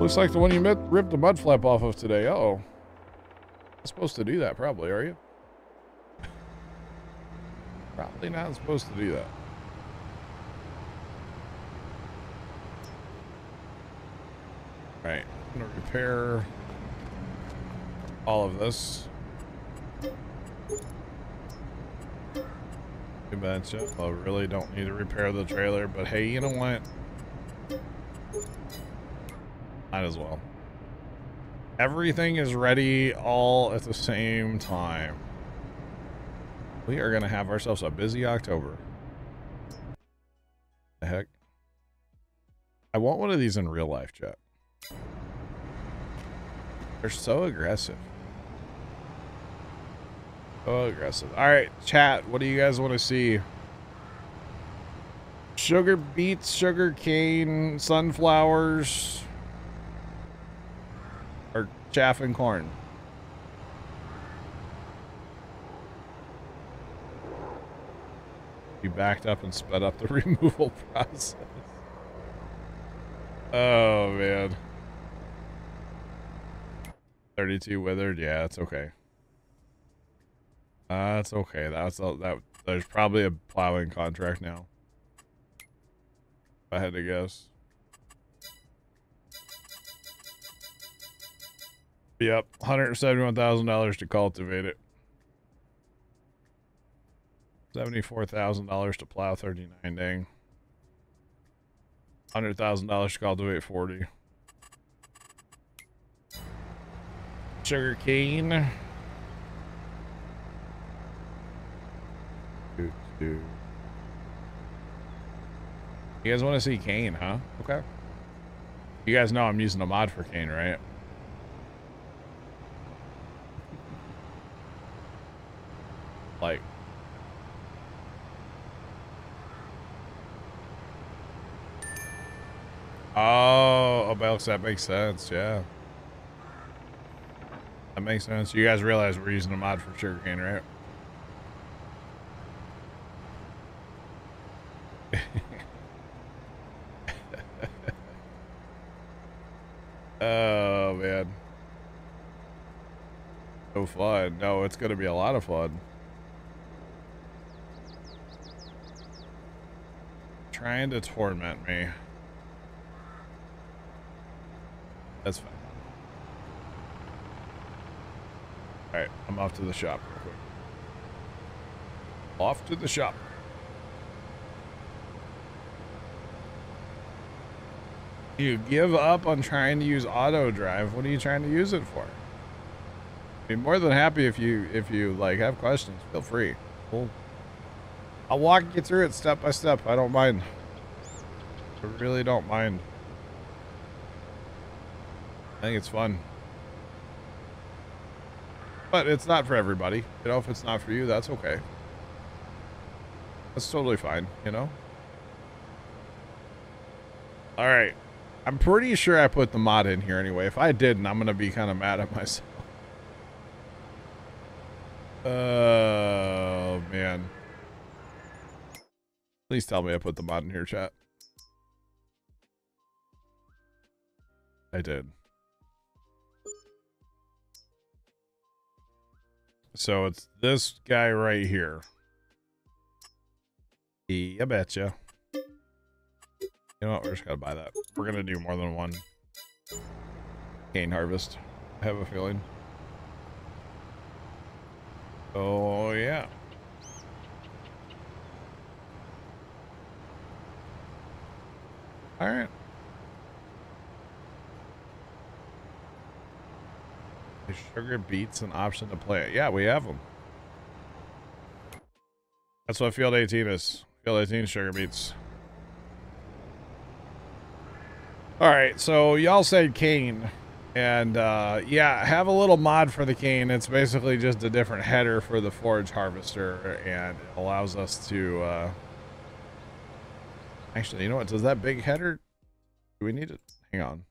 Looks like the one you ripped the mud flap off of today. Uh-oh. Not supposed to do that, probably, are you? Probably not supposed to do that. Right. I'm going to repair all of this. You betcha. I really don't need to repair the trailer, but hey, you know what? Might as well. Everything is ready all at the same time. We are going to have ourselves a busy October. The heck? I want one of these in real life, chat. They're so aggressive. So aggressive. All right, chat. What do you guys want to see? Sugar beets, sugar cane, sunflowers, or chaff and corn? You backed up and sped up the removal process. Oh man. 32 withered. Yeah, it's okay. That's okay. There's probably a plowing contract now. If I had to guess. Yep, $171,000 to cultivate it. $74,000 to plow 39. Dang. $100,000 to cultivate 40. Sugar cane. You guys want to see cane, huh? Okay. You guys know I'm using a mod for cane, right? Like. Oh, Belks, that makes sense, yeah. That makes sense. You guys realize we're using a mod for sugarcane, right? Oh, man. So fun. No, it's going to be a lot of fun. Trying to torment me. That's fine. Alright, I'm off to the shop real quick. Off to the shop. You give up on trying to use auto drive. What are you trying to use it for? I'd be more than happy if you like have questions. Feel free. I'll walk you through it step by step. I don't mind. I really don't mind. I think it's fun. But it's not for everybody. You know, if it's not for you, that's okay. That's totally fine, you know? Alright. I'm pretty sure I put the mod in here anyway. If I didn't, I'm going to be kind of mad at myself. Oh, man. Please tell me I put the mod in here, chat. I did. So it's this guy right here. I betcha. You know what? We're just gonna buy that. We're gonna do more than one cane harvest. I have a feeling. Oh yeah. All right. Is sugar beets an option to play it? Yeah, we have them. That's what field 18 is. Field 18 sugar beets. All right, so y'all said cane, and yeah, have a little mod for the cane. It's basically just a different header for the forage harvester, and it allows us to actually, you know what, does that big header, do we need it? Hang on.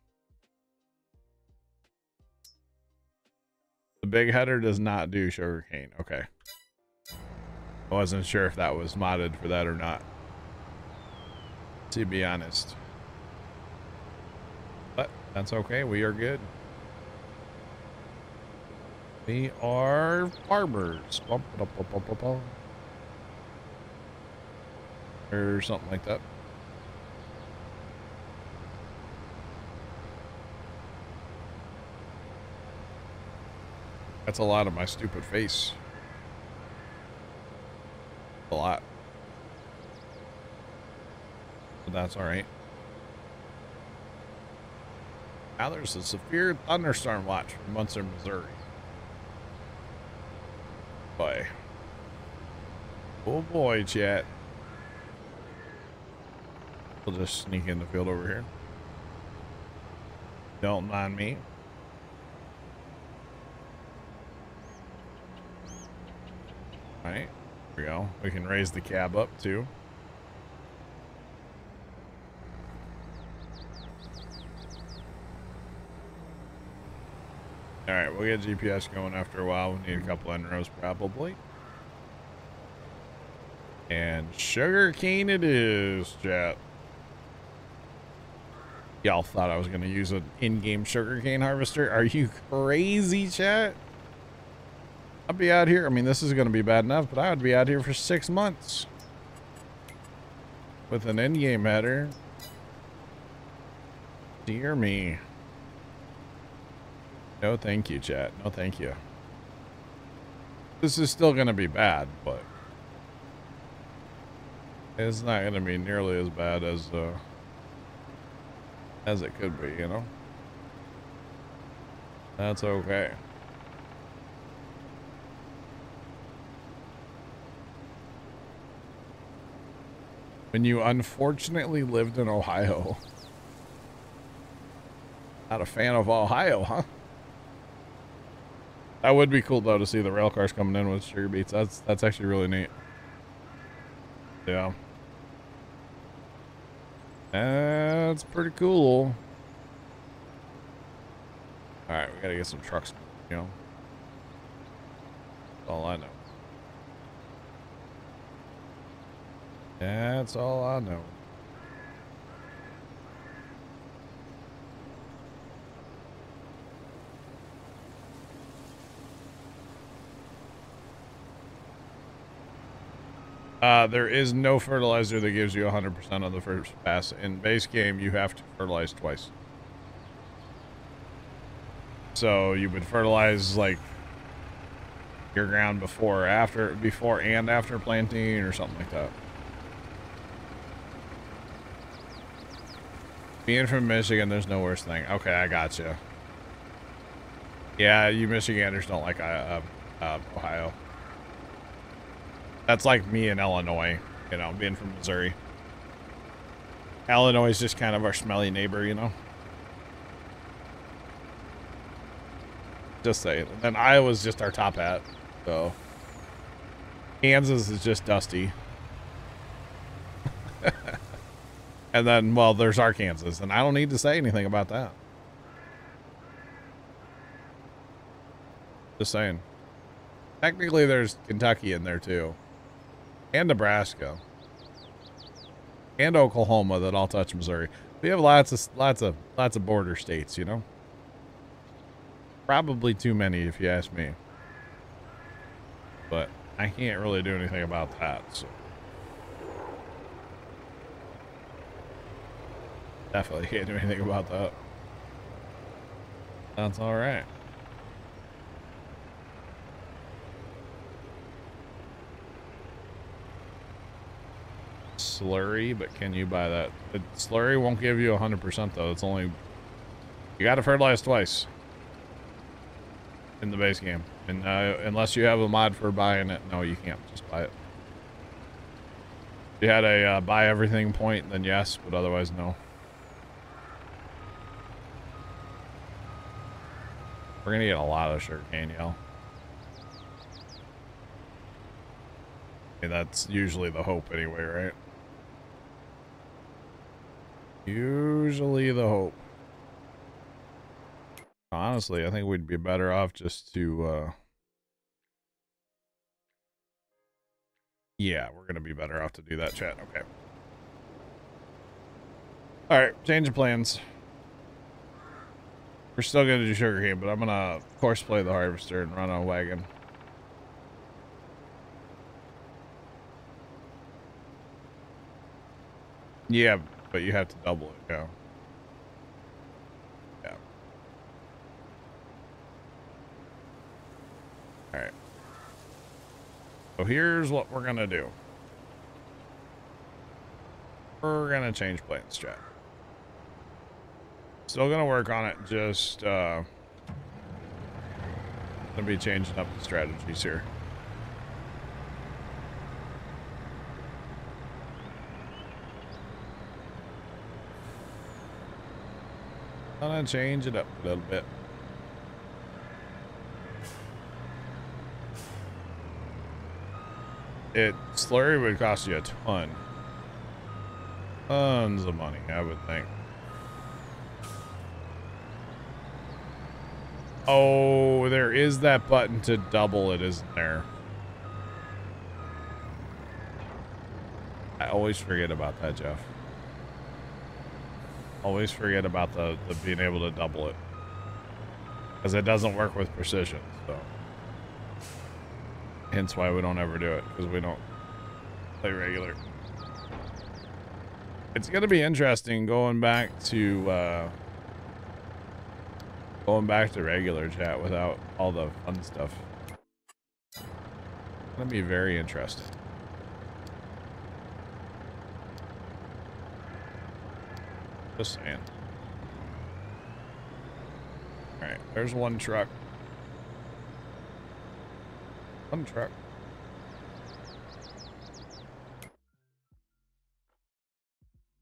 The big header does not do sugarcane. Okay. I wasn't sure if that was modded for that or not, to be honest. But That's okay. We are good. We are farmers. Bump, bump, bump, bump, bump, bump. Or something like that. That's a lot of my stupid face. A lot. But that's alright. Now there's a severe thunderstorm watch for Munster, Missouri. Boy. Oh boy, chat. We'll just sneak in the field over here. Don't mind me. Alright. Here we go. We can raise the cab up too. Alright, we'll get GPS going after a while. We need a couple end rows probably. And sugarcane it is, chat. Y'all thought I was going to use an in-game sugarcane harvester? Are you crazy, chat? I'd be out here. I mean, this is going to be bad enough, but I would be out here for 6 months. With an in-game header. Dear me. No, thank you, chat. No, thank you. This is still going to be bad, but it's not going to be nearly as bad as it could be, you know? That's okay. When you unfortunately lived in Ohio. Not a fan of Ohio, huh? That would be cool though to see the rail cars coming in with sugar beets. That's actually really neat. Yeah. That's pretty cool. Alright, we gotta get some trucks, you know. That's all I know. That's all I know. There is no fertilizer that gives you 100% on the first pass. In base game, you have to fertilize twice. So you would fertilize like your ground before and after planting or something like that. Being from Michigan, there's no worse thing. Okay, I gotcha. Yeah, you Michiganders don't like Ohio. That's like me in Illinois, you know, being from Missouri. Illinois is just kind of our smelly neighbor, you know. Just saying. And then Iowa's just our top hat, so. Kansas is just dusty. And then, well, there's Arkansas, and I don't need to say anything about that. Just saying. Technically, there's Kentucky in there, too. And Nebraska. And Oklahoma that all touch Missouri. We have lots of border states, you know? Probably too many, if you ask me. But I can't really do anything about that, so. Definitely can't do anything about that. That's all right. Slurry, but can you buy that? The slurry won't give you 100% though. It's only, you got to fertilize twice in the base game, and unless you have a mod for buying it, no, you can't just buy it. If you had a buy everything point, then yes, but otherwise no. We're gonna get a lot of sugarcane, y'all. I mean, that's usually the hope anyway, right? Usually the hope. Honestly, I think we'd be better off just to, yeah, we're gonna be better off to do that, chat. Okay. Alright, change of plans. We're still gonna do sugarcane, but I'm gonna course play the harvester and run a wagon. Yeah, but you have to double it, yeah. Yeah. Alright. So here's what we're gonna do. We're gonna change plans, chat. Still gonna work on it, just gonna be changing up the strategies here. Gonna change it up a little bit. Slurry would cost you a ton. Tons of money, I would think. Oh, there is that button to double it, isn't there? I always forget about that, Jeff. Always forget about the being able to double it. Because it doesn't work with precision, so. Hence why we don't ever do it, because we don't play regular. It's going to be interesting going back to regular chat without all the fun stuff. It's going to be very interesting. Just saying. Alright, there's one truck. One truck.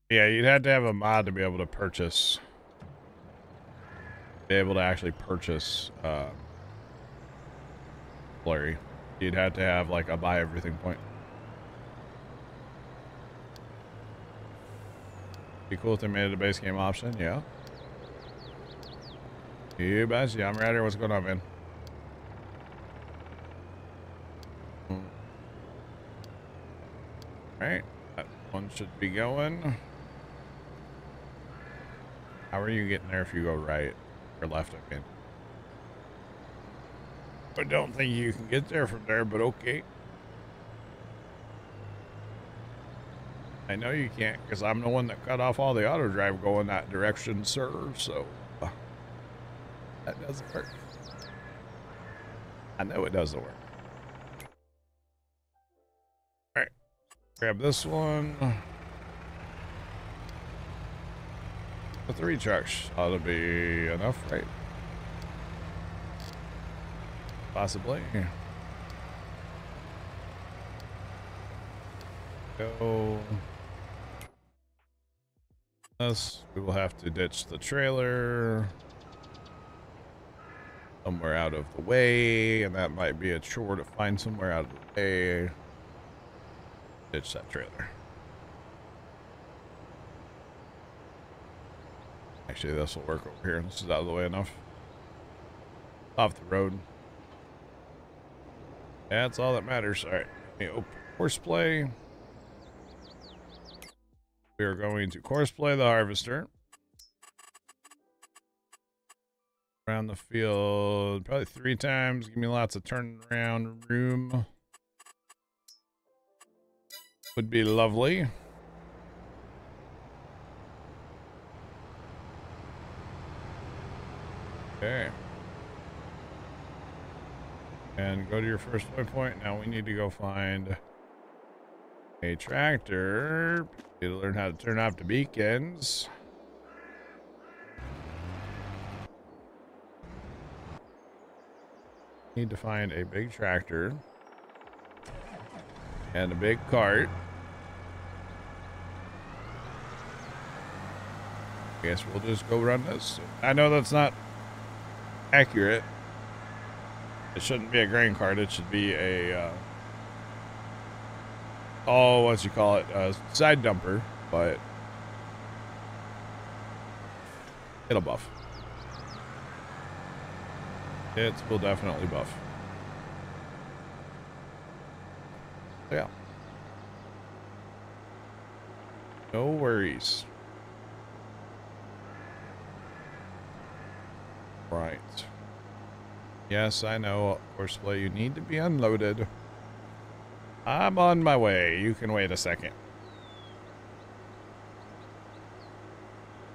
Yeah, you'd have to have a mod to be able to purchase. Be able to actually purchase Flurry. You'd have to have like a buy everything point. Be cool if they made it a base game option, yeah. You betcha. I'm right here. What's going on, man? Alright. That one should be going. How are you getting there if you go right or left, I mean? I don't think you can get there from there, but okay. I know you can't, because I'm the one that cut off all the auto drive going that direction, sir, so that doesn't work. I know it doesn't work. Alright, grab this one. The 3 trucks ought to be enough, right? Possibly. Go. This, we will have to ditch the trailer somewhere out of the way, and that might be a chore to find somewhere out of the way. Ditch that trailer. Actually, this will work over here. This is out of the way enough. Off the road. That's all that matters. All right. Open horseplay. We are going to courseplay the harvester. Around the field probably 3 times. Give me lots of turning around room. Would be lovely. Okay. And go to your first waypoint. Now we need to go find a tractor. Need to learn how to turn off the beacons. Need to find a big tractor and a big cart. I guess we'll just go run this. I know that's not accurate. It shouldn't be a grain cart. It should be a oh, what you call it, a side dumper, but it'll buff. It will definitely buff. Yeah. No worries. Right. Yes, I know. Horseplay, you need to be unloaded. I'm on my way. You can wait a second.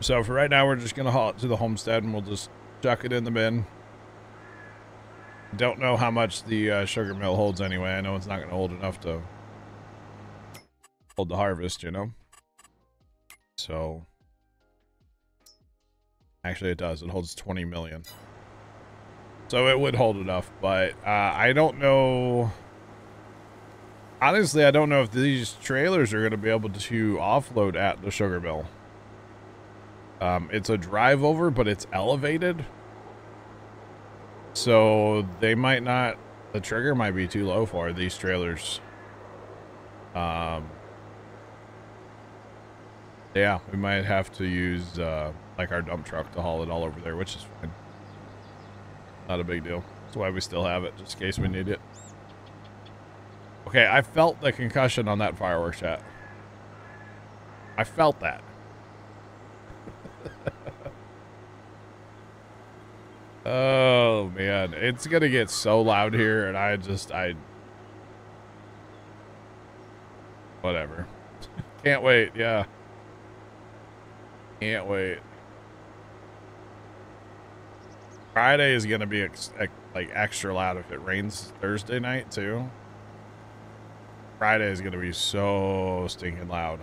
So for right now, we're just going to haul it to the homestead and we'll just chuck it in the bin. Don't know how much the sugar mill holds anyway. I know it's not going to hold enough to hold the harvest, you know? So, actually it does. It holds 20 million. So it would hold enough, but I don't know. Honestly, I don't know if these trailers are going to be able to offload at the sugar mill. It's a drive over, but it's elevated. So they might not, the trigger might be too low for these trailers. Yeah, we might have to use like our dump truck to haul it all over there, which is fine. Not a big deal. That's why we still have it, just in case we need it. Okay, I felt the concussion on that fireworks chat. I felt that. Oh man, it's gonna get so loud here, and whatever. Can't wait. Yeah, can't wait. Friday is gonna be like extra loud if it rains Thursday night too. Friday is gonna be so stinking loud.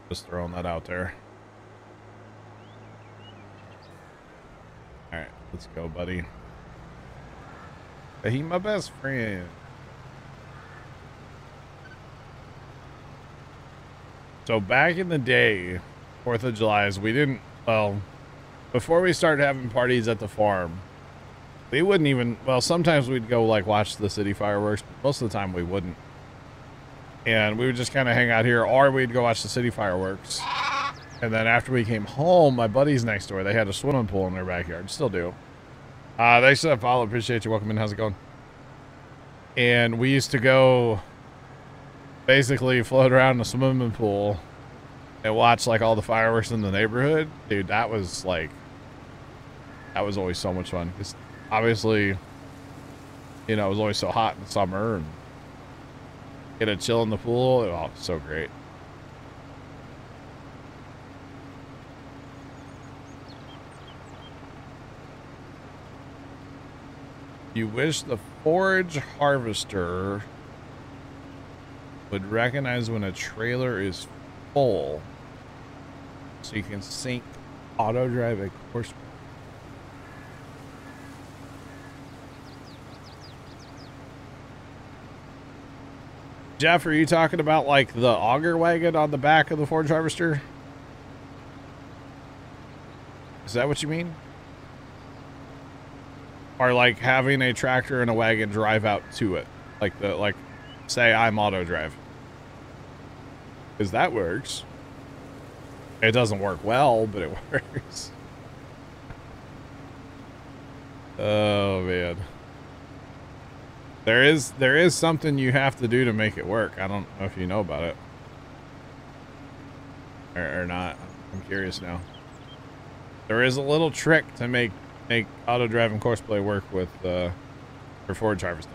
Just throwing that out there. All right, let's go, buddy. He my best friend. So back in the day, 4th of July, we didn't, well, before we started having parties at the farm, we wouldn't even, well, sometimes we'd go like watch the city fireworks, but most of the time we wouldn't. And we would just kind of hang out here, or we'd go watch the city fireworks. And then after we came home, my buddies next door, they had a swimming pool in their backyard. Still do. They said, follow, appreciate you. Welcome in. How's it going? And we used to go basically float around the swimming pool and watch like all the fireworks in the neighborhood. Dude, that was always so much fun. Because obviously, you know, it was always so hot in the summer and get a chill in the pool. Oh, so great. You wish the forage harvester would recognize when a trailer is full so you can sync auto drive a course. Jeff, are you talking about like the auger wagon on the back of the forage harvester? Is that what you mean? Or like having a tractor and a wagon drive out to it, like say I'm auto drive, because that works. It doesn't work well, but it works. Oh man, there is something you have to do to make it work. I don't know if you know about it or not. I'm curious now. There is a little trick to make auto drive and courseplay work with for forage harvesting.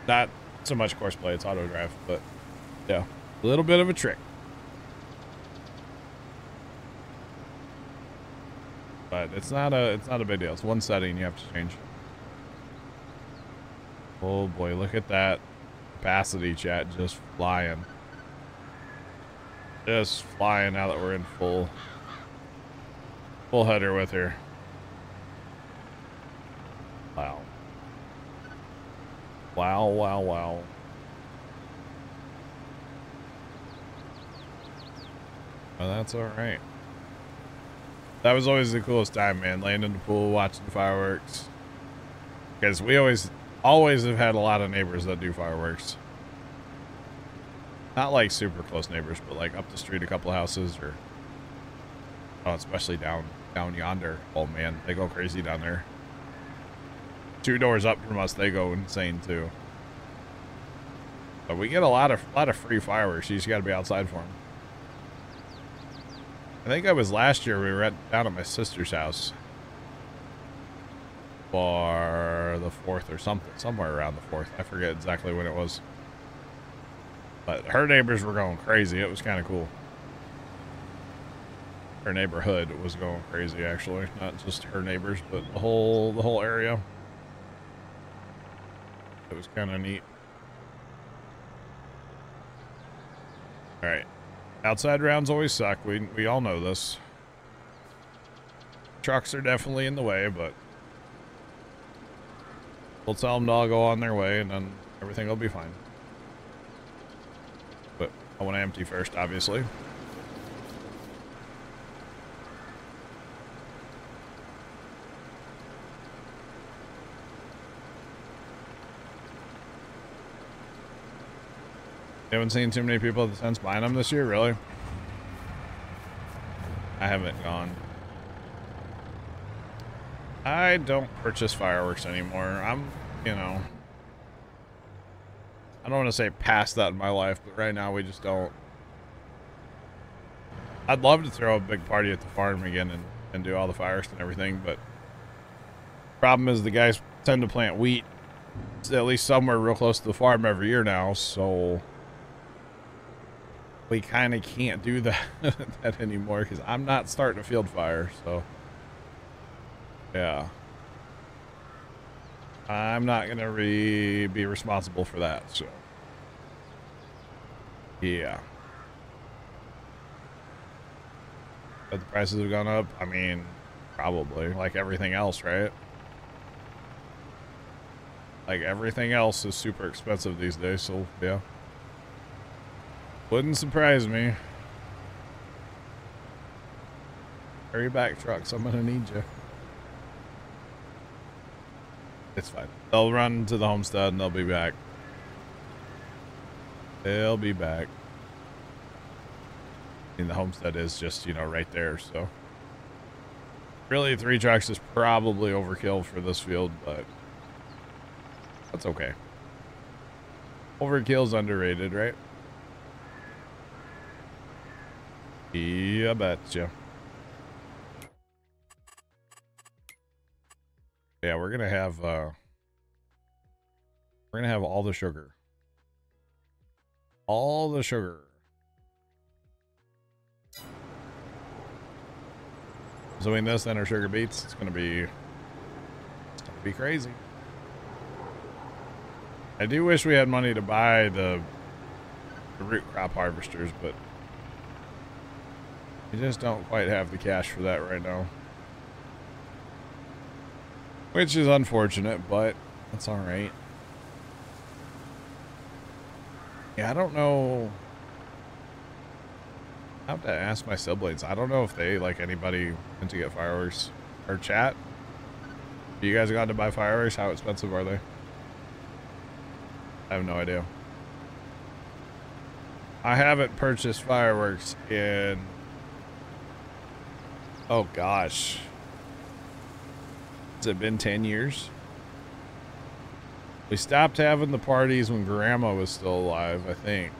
Not so much courseplay, it's auto drive, but yeah, a little bit of a trick. But it's not a big deal. It's one setting you have to change. Oh boy, look at that capacity chat just flying. Just flying now that we're in full header with her. Wow. Wow, wow, wow. Well, that's all right. That was always the coolest time, man. Laying in the pool, watching the fireworks. Because we always have had a lot of neighbors that do fireworks. Not like super close neighbors, but like up the street a couple of houses, or especially down yonder. Oh man, they go crazy down there. 2 doors up from us, they go insane too. But we get a lot of free fireworks. You just got to be outside for them. I think that was last year. We were down at my sister's house for the 4th or something, somewhere around the 4th. I forget exactly when it was. But her neighbors were going crazy. It was kind of cool. Her neighborhood was going crazy, actually. Not just her neighbors, but the whole area. It was kind of neat. All right. Outside rounds always suck. We all know this. Trucks are definitely in the way, but we'll tell them to all go on their way, and then everything will be fine. But I want to empty first, obviously. You haven't seen too many people since buying them this year, really? I haven't gone. I don't purchase fireworks anymore. I'm, you know, I don't want to say past that in my life, but right now we just don't. I'd love to throw a big party at the farm again and do all the fireworks and everything, but problem is the guys tend to plant wheat at least somewhere real close to the farm every year now, so we kind of can't do that, that anymore because I'm not starting a field fire, so yeah. I'm not going to be responsible for that, so yeah. But the prices have gone up, I mean, probably, like everything else, right? Like everything else is super expensive these days, so yeah. Wouldn't surprise me. Hurry back, trucks. I'm gonna need you. It's fine. They'll run to the homestead and they'll be back. They'll be back. I mean, the homestead is just, you know, right there, so. Really, 3 trucks is probably overkill for this field, but that's okay. Overkill's underrated, right? Yeah, betcha. Yeah, we're gonna have all the sugar. All the sugar. Doing this, then our sugar beets. It's gonna be crazy. I do wish we had money to buy the root crop harvesters, but we just don't quite have the cash for that right now. Which is unfortunate, but that's all right. Yeah, I don't know. I have to ask my siblings. I don't know if they, like, anybody went to get fireworks. Or chat. You guys got to buy fireworks? How expensive are they? I have no idea. I haven't purchased fireworks in... Oh, gosh. Has it been 10 years? We stopped having the parties when Grandma was still alive, I think.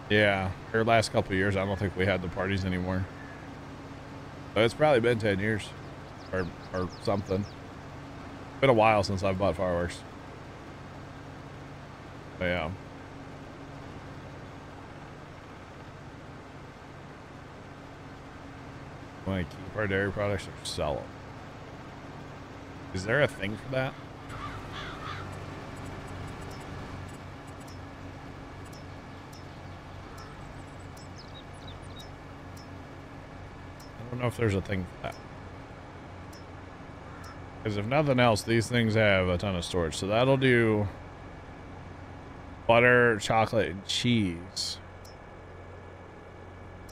Yeah, her last couple of years, I don't think we had the parties anymore. But it's probably been 10 years. Or something. It's been a while since I've bought fireworks. But yeah. Want to keep our dairy products or sell them? Is there a thing for that? I don't know if there's a thing for that. Because if nothing else, these things have a ton of storage. So that'll do butter, chocolate, and cheese.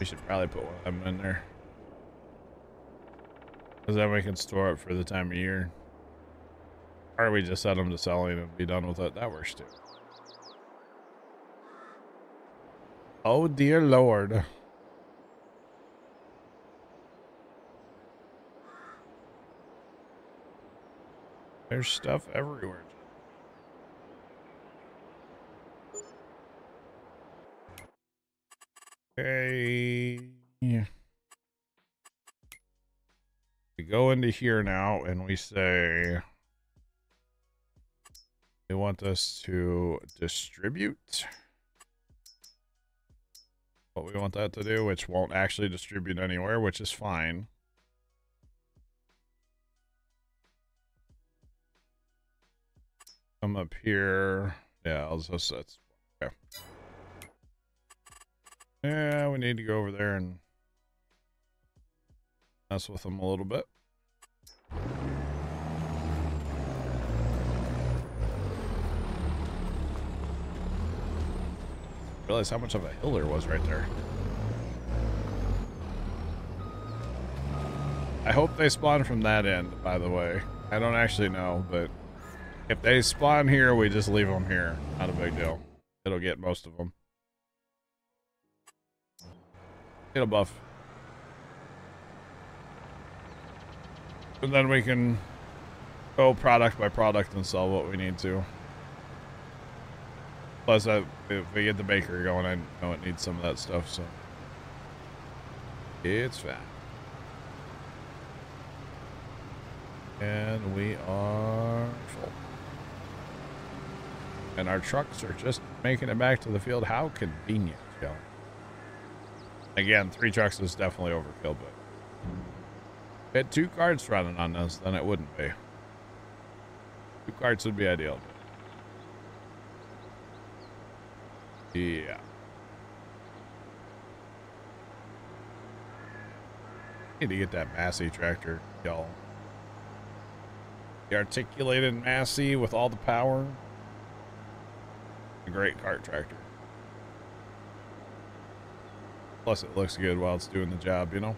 We should probably put one of them in there. Because then we can store it for the time of year. Or we just set them to selling and be done with it. That works too. Oh dear Lord. There's stuff everywhere. Okay. Yeah. We go into here now and we say we want this to distribute what we want that to do, which won't actually distribute anywhere, which is fine. Come up here. Yeah, I'll just that's okay. Yeah, we need to go over there and mess with them a little bit. Realize how much of a hill there was right there. I hope they spawn from that end, by the way. I don't actually know, but if they spawn here, we just leave them here. Not a big deal. It'll get most of them. It'll buff. And then we can go product by product and sell what we need to. Plus, if we get the bakery going, I know it needs some of that stuff, so. It's fat. And we are full. And our trucks are just making it back to the field. How convenient, Joe. Again, 3 trucks is definitely overkill, but if we had 2 carts running on this, then it wouldn't be. 2 carts would be ideal. Yeah. Need to get that Massey tractor, y'all. The articulated Massey with all the power. A great cart tractor. Plus it looks good while it's doing the job, you know?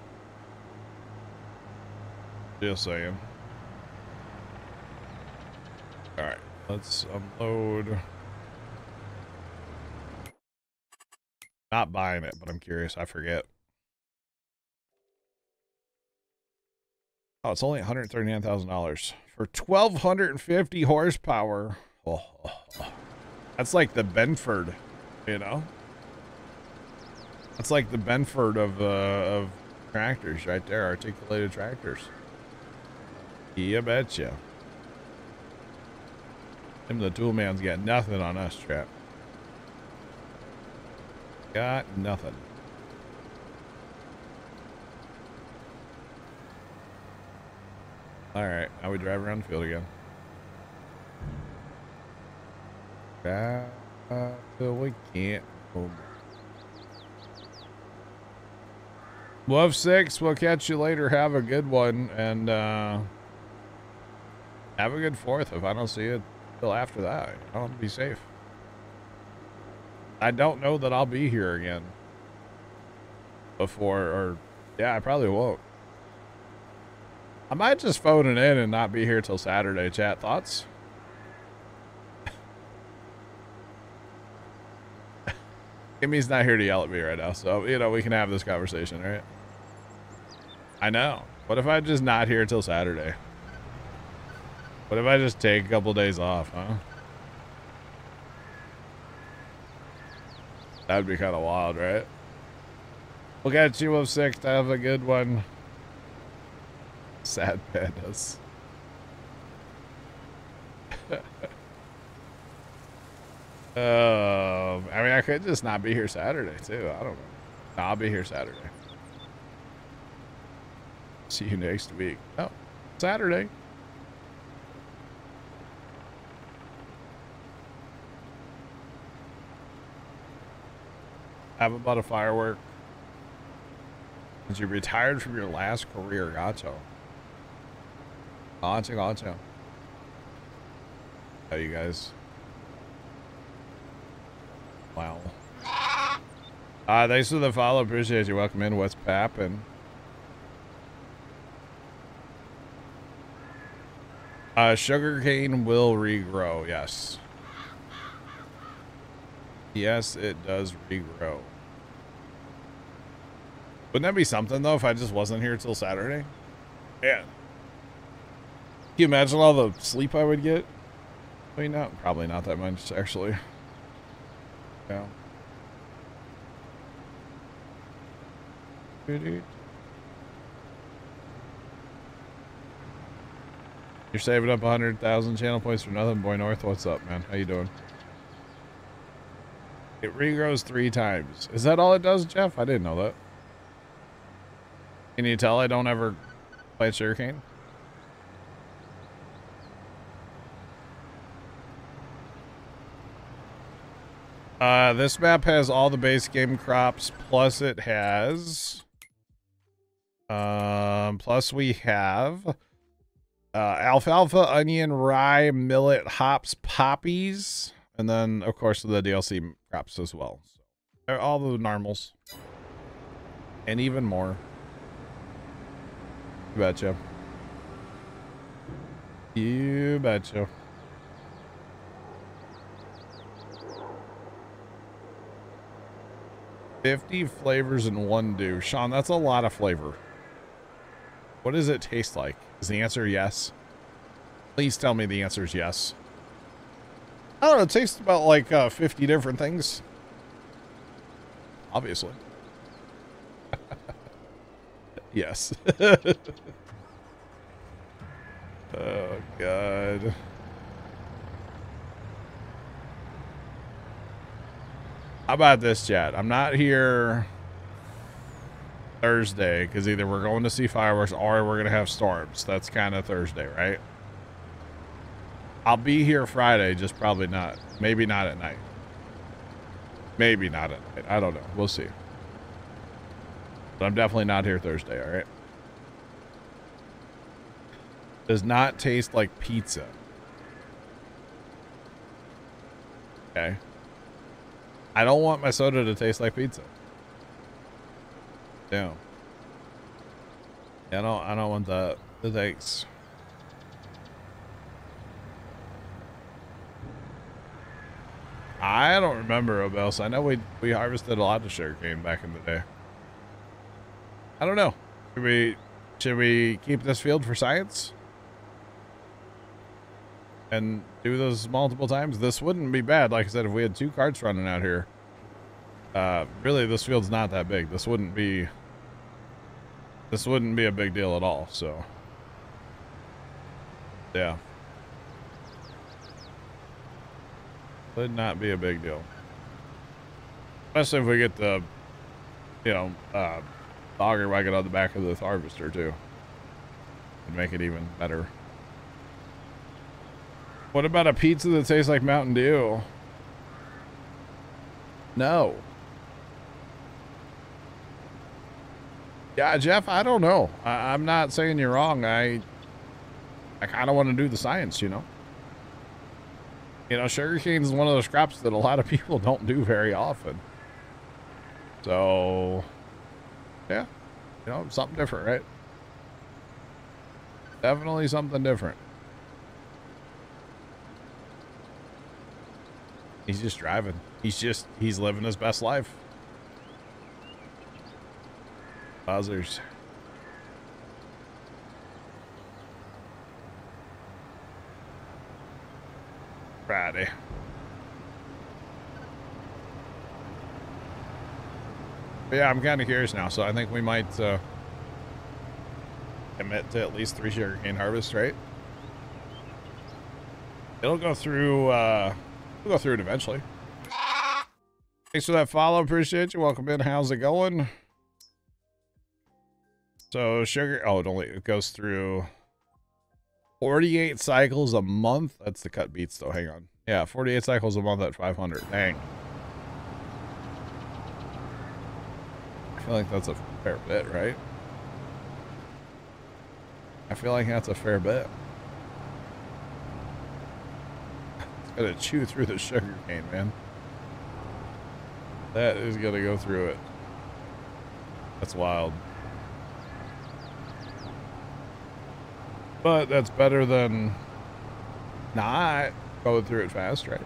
Just saying. Alright, let's unload. Not buying it, but I'm curious. I forget. Oh, it's only $139,000 for 1,250 horsepower. Oh. That's like the Benford, you know? That's like the Benford of tractors right there, articulated tractors. Yeah, betcha. Him, the tool man's got nothing on us, chap. Got nothing. All right, now we drive around the field again. Till we can't. Wolf 6, we'll catch you later. Have a good one, and have a good 4th. If I don't see you till after that, I'll be safe. I don't know that I'll be here again before, or yeah, I probably won't. I might just phone it in and not be here till Saturday. Chat, thoughts? Kimmy's not here to yell at me right now, so, you know, we can have this conversation, right? I know. What if I'm just not here till Saturday? What if I just take a couple days off, huh? That'd be kind of wild, right? We'll catch you up 6. Have a good one. Sad pandas. I mean, I could just not be here Saturday, too. I don't know. No, I'll be here Saturday. See you next week. Oh, Saturday. Have about a firework. Since you retired from your last career. Gotcha. Gotcha. How you guys? Wow. Thanks for the follow. Appreciate you. Welcome in. What's pappin'? Sugarcane will regrow. Yes. Yes, it does regrow. Wouldn't that be something, though, if I just wasn't here till Saturday? Yeah. Can you imagine all the sleep I would get? I mean, probably not that much, actually. Yeah. You're saving up 100,000 channel points for nothing, Boy North. What's up, man? How you doing? It regrows 3 times. Is that all it does, Jeff? I didn't know that. Can you tell I don't ever plant sugarcane? This map has all the base game crops, plus it has... plus we have... alfalfa, onion, rye, millet, hops, poppies, and then, of course, the DLC crops as well. So, they're all the normals. And even more. You betcha. You betcha. $50 flavors in one do. Sean, that's a lot of flavor. What does it taste like? Is the answer yes? Please tell me the answer is yes. I don't know. It tastes about like 50 different things. Obviously. Yes. Oh, God. How about this, chat? I'm not here Thursday because either we're going to see fireworks or we're going to have storms. That's kind of Thursday, right? I'll be here Friday, just probably not. Maybe not at night. Maybe not at night. I don't know. We'll see. But I'm definitely not here Thursday, all right? Does not taste like pizza. Okay. I don't want my soda to taste like pizza. Yeah. I don't want that. Thanks. I don't remember, Obels. I know we harvested a lot of sugarcane back in the day. I don't know. Should we keep this field for science? And do those multiple times? This wouldn't be bad. Like I said, if we had 2 carts running out here. Really, this field's not that big. This wouldn't be a big deal at all, so. Yeah. Would not be a big deal. Especially if we get the, you know, auger wagon on the back of the harvester, too. It'd make it even better. What about a pizza that tastes like Mountain Dew? No. Yeah, Jeff, I don't know. I'm not saying you're wrong. I kind of want to do the science, you know? You know, sugarcane is one of those crops that a lot of people don't do very often. So, yeah. You know, something different, right? Definitely something different. He's just driving. He's living his best life. Buzzers. Friday. But yeah, I'm kind of curious now, so I think we might commit to at least 3 sugarcane harvests, right? It'll go through, we'll go through it eventually. Thanks for that follow, appreciate you. Welcome in, how's it going? So sugar, oh, it goes through 48 cycles a month. That's the cut beats though, hang on. Yeah, 48 cycles a month at 500, dang. I feel like that's a fair bit, right? I feel like that's a fair bit. It's gonna chew through the sugar cane, man. That is gonna go through it. That's wild. But that's better than not going through it fast, right?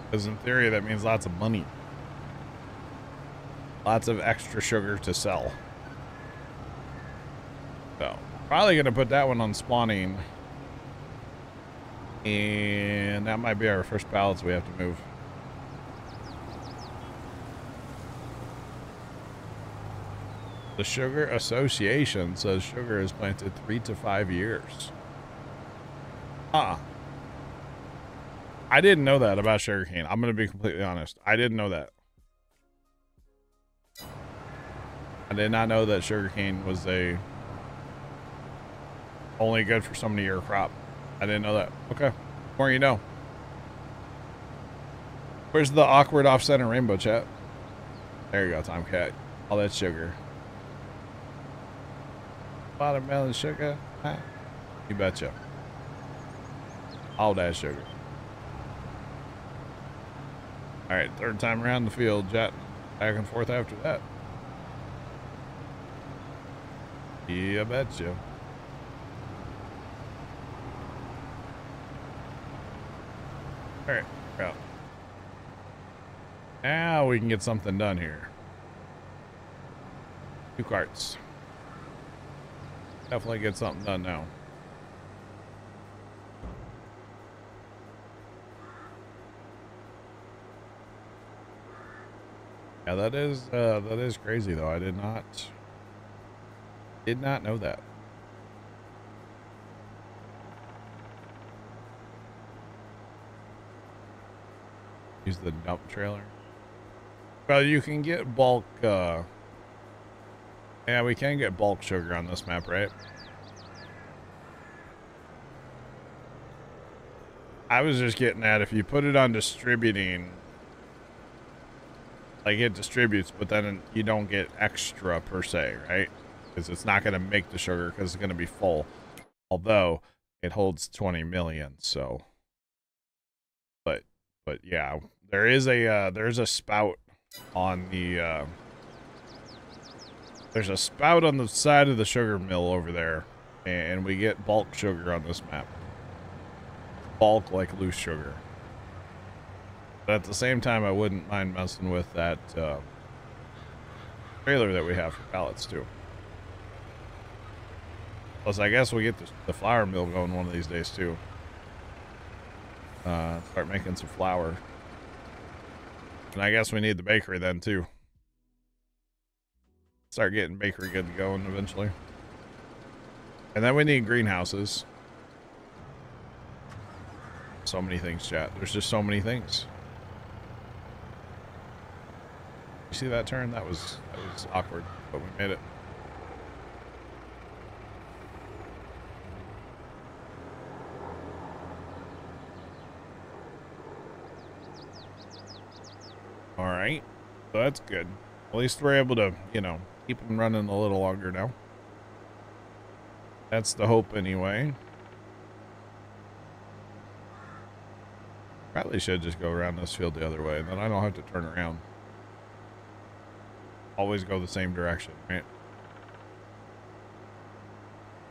Because in theory, that means lots of money. Lots of extra sugar to sell. So, probably going to put that one on spawning. And that might be our first pallets we have to move. The Sugar Association says sugar is planted 3 to 5 years. I didn't know that about sugarcane. I'm going to be completely honest. I didn't know that. I did not know that sugarcane was only good for so many year crop. I didn't know that. Okay. More you know. Where's the awkward off-center rainbow, chat? There you go, Tomcat. All that sugar. Watermelon sugar. Huh? You betcha. All that sugar. Alright, third time around the field, jet back and forth after that. Yeah, betcha. Alright, we're out. Now we can get something done here. 2 carts. Definitely get something done now. Yeah, that is crazy though. I did not know that. Use the dump trailer. Well, you can get bulk, yeah, we can get bulk sugar on this map, right? I was just getting at if you put it on distributing, like it distributes, but then you don't get extra per se, right? Because it's not going to make the sugar because it's going to be full. Although it holds 20 million, so. But yeah, there's a spout on the there's a spout on the side of the sugar mill over there, and we get bulk sugar on this map. Bulk like loose sugar. But at the same time, I wouldn't mind messing with that trailer that we have for pallets too. Plus, I guess we get the flour mill going one of these days too. Start making some flour. And I guess we need the bakery then too. Start getting bakery good to going eventually. And then we need greenhouses. So many things, chat. There's just so many things. You see that turn? That was awkward, but we made it. All right, so that's good. At least we're able to, you know, keep them running a little longer now. That's the hope anyway. Probably should just go around this field the other way, and then I don't have to turn around. Always go the same direction, right?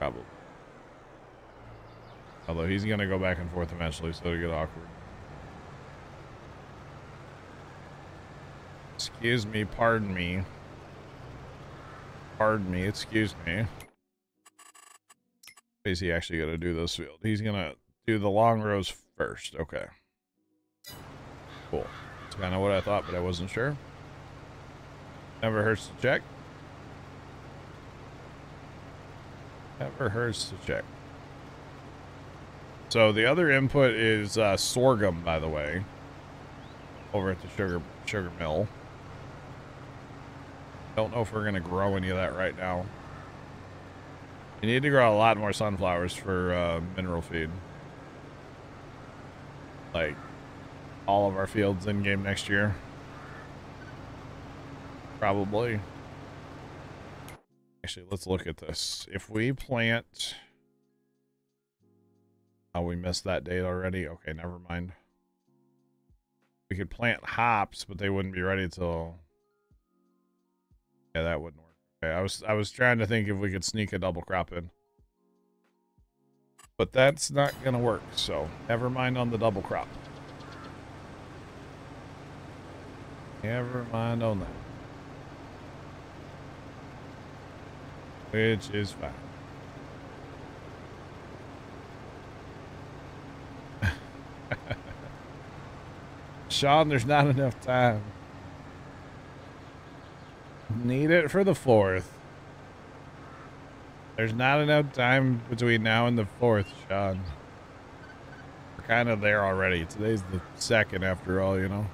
Probably. Although he's going to go back and forth eventually, so it'll get awkward. Excuse me, pardon me. Pardon me, excuse me. Is he actually going to do this field? He's going to do the long rows first. Okay. Cool. That's kind of what I thought, but I wasn't sure. Never hurts to check. Never hurts to check. So the other input is sorghum, by the way, over at the sugar mill. Don't know if we're gonna grow any of that right now. We need to grow a lot more sunflowers for mineral feed. Like all of our fields in game next year. Probably. Actually, let's look at this. If we plant... Oh, we missed that date already? Okay, never mind. We could plant hops, but they wouldn't be ready till... Yeah, that wouldn't work. Okay, I was trying to think if we could sneak a double crop in. But that's not gonna work, so never mind on the double crop. Never mind on that. Which is fine. Sean, there's not enough time. Need it for the 4th. There's not enough time between now and the 4th, Sean. We're kind of there already. Today's the 2nd after all, you know?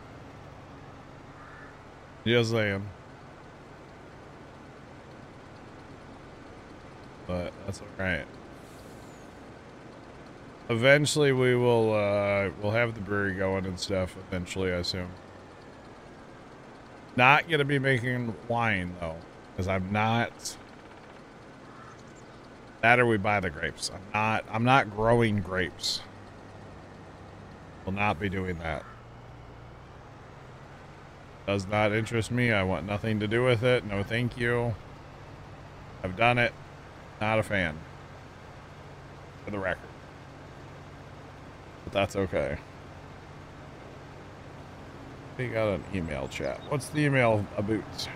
Just saying. But that's alright. Eventually we will, we'll have the brewery going and stuff eventually, I assume. Not gonna be making wine, though. Because I'm not... That or we buy the grapes. I'm not growing grapes. Will not be doing that. Does not interest me. I want nothing to do with it. No thank you. I've done it. Not a fan. For the record. But that's okay. We got an email chat. What's the email about?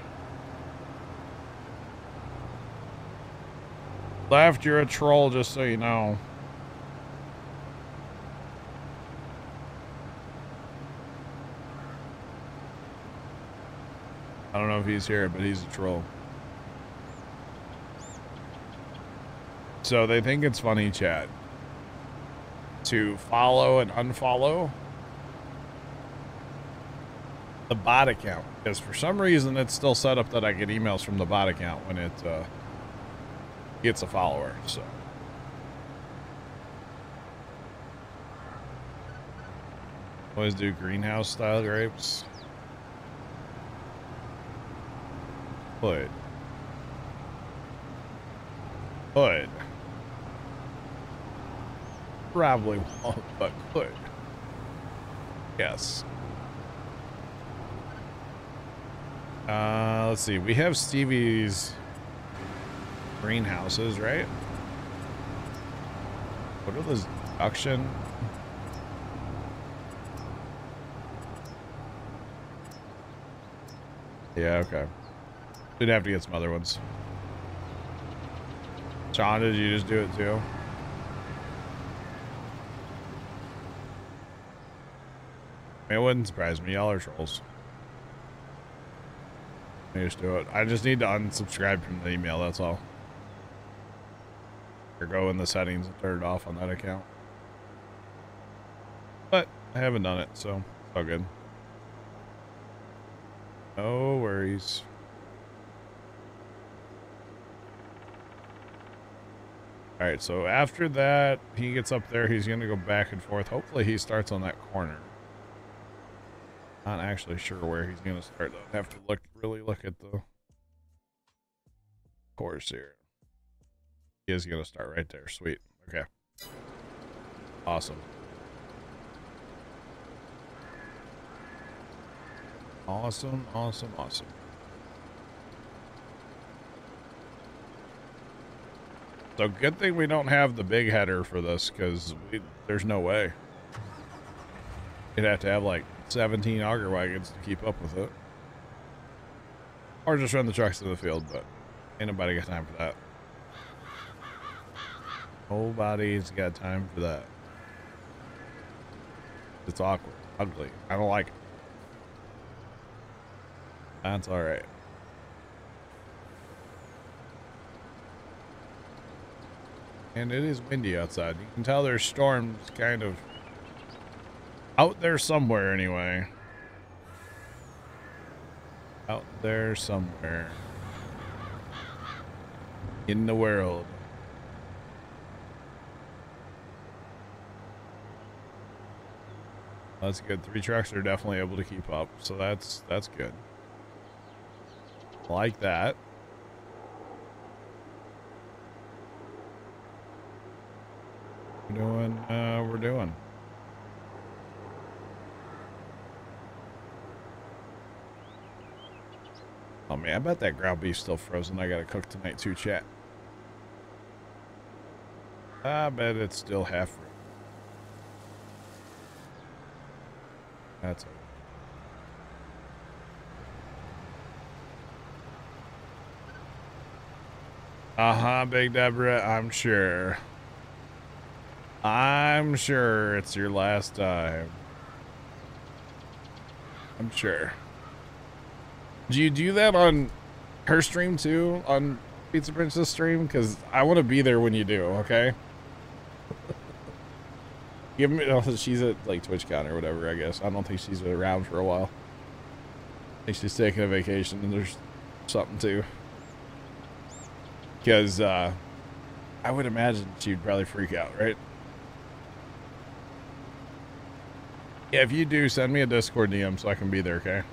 Left, you're a troll, just so you know. I don't know if he's here, but he's a troll. So they think it's funny, chat, to follow and unfollow the bot account, because for some reason it's still set up that I get emails from the bot account when it gets a follower. So always do greenhouse style grapes. Could probably won't, but could. Yes. Let's see. We have Stevie's greenhouses, right? What are those? Auction? Yeah, okay. We'd have to get some other ones. Sean, did you just do it too? It wouldn't surprise me. Y'all are trolls. I just do it. I just need to unsubscribe from the email, that's all. Or go in the settings and turn it off on that account. But I haven't done it, so it's all good. No worries. Alright, so after that, he gets up there, he's going to go back and forth. Hopefully he starts on that corner. Not actually sure where he's going to start, though. I have to really look at the course here. He is going to start right there. Sweet. Okay. Awesome. Awesome, awesome, awesome. So good thing we don't have the big header for this, because there's no way. You'd have to have like 17 auger wagons to keep up with it. Or just run the trucks to the field, but ain't nobody got time for that. Nobody's got time for that. It's awkward, ugly. I don't like it. That's alright. And it is windy outside. You can tell there's storms kind of out there somewhere anyway. Out there somewhere. In the world. That's good. 3 trucks are definitely able to keep up, so that's good. Like that. We're doing. Oh man, I bet that ground beef's still frozen. I gotta cook tonight too, chat. I bet it's still half frozen. That's okay. Big Deborah, I'm sure. I'm sure it's your last time. I'm sure. Do you do that on her stream too? On Pizza Princess stream? Because I want to be there when you do, okay? Give me, oh, she's at like TwitchCon or whatever, I guess. I don't think she's around for a while. I think she's taking a vacation and there's something too. Because I would imagine she'd probably freak out, right? Yeah, if you do, send me a Discord DM so I can be there, okay?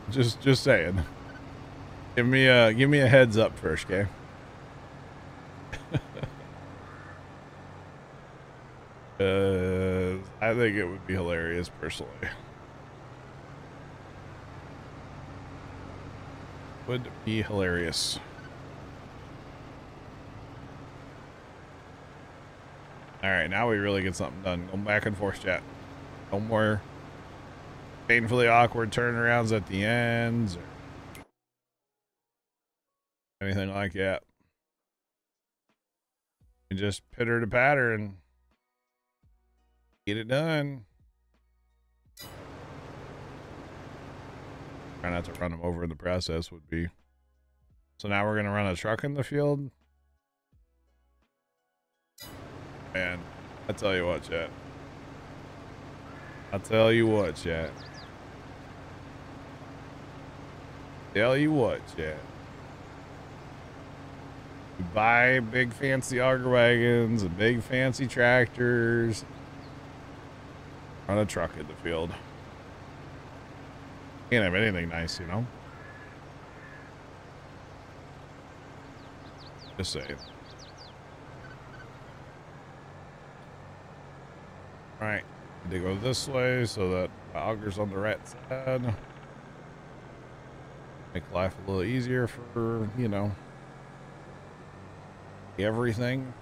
just saying. Give me a heads up first, okay? I think it would be hilarious personally. Would be hilarious. All right, now we really get something done. Go back and forth, chat. No more painfully awkward turnarounds at the ends or anything like that. You just pitter to patter and get it done. Try not to run them over in the process would be. So now we're going to run a truck in the field. Man, I tell you what, chat. I'll tell you what, chat. Tell you what, chat. You buy big fancy auger wagons and big fancy tractors. Run a truck in the field. Can't have anything nice, you know? Just saying. Alright. They go this way so that the auger's on the right side. Make life a little easier for, you know, everything.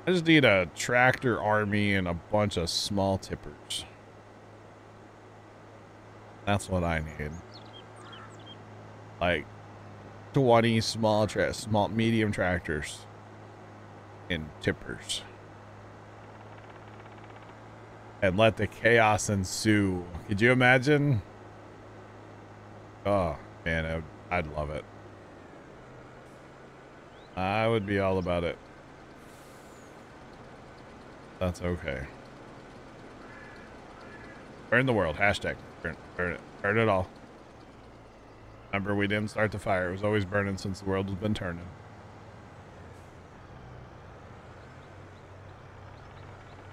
I just need a tractor army and a bunch of small tippers. That's what I need. Like 20 medium tractors and tippers. And let the chaos ensue. Could you imagine? Oh, man, I'd love it. I would be all about it. That's okay. Burn the world. Hashtag. Burn it. Burn it all. Remember, we didn't start the fire. It was always burning since the world has been turning.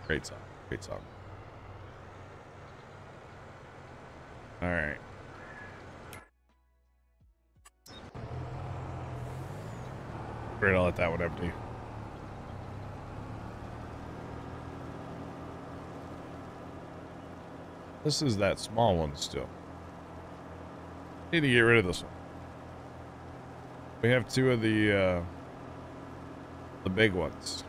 Great song. Great song. All right. We're gonna let that one empty. This is that small one still. Need to get rid of this one. We have two of the big ones.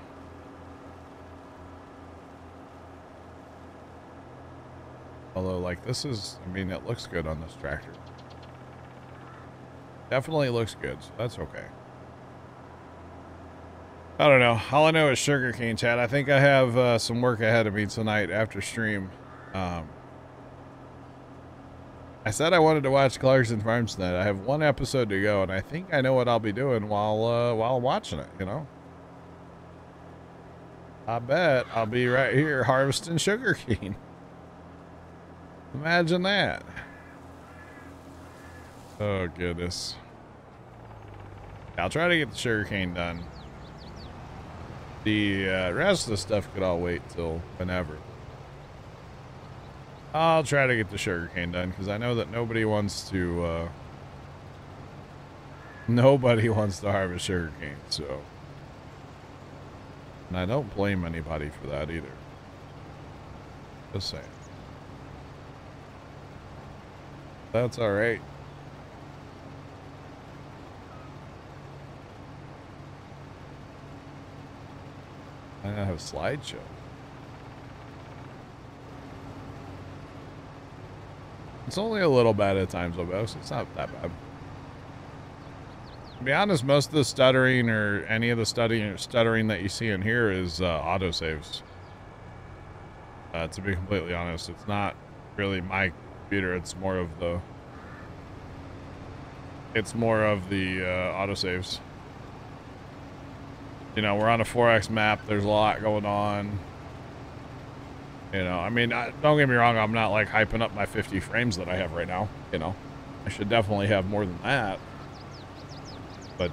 Although, like, this is, I mean, it looks good on this tractor. Definitely looks good, so that's okay. I don't know. All I know is sugarcane, chat. I think I have some work ahead of me tonight after stream. I said I wanted to watch Clarkson Farms tonight. I have one episode to go, and I think I know what I'll be doing while watching it, you know? I bet I'll be right here harvesting sugarcane. Imagine that. Oh, goodness. I'll try to get the sugarcane done. The rest of the stuff could all wait till whenever. I'll try to get the sugarcane done because I know that nobody wants to harvest sugarcane, so. And I don't blame anybody for that either. Just saying. That's all right. I have a slideshow. It's only a little bad at times, though, so it's not that bad. To be honest, most of the stuttering or any of the stuttering that you see in here is autosaves. To be completely honest, it's not really my computer. It's more of the autosaves. You know, we're on a 4X map. There's a lot going on. You know, I mean, don't get me wrong. I'm not like hyping up my 50 frames that I have right now. You know, I should definitely have more than that. But,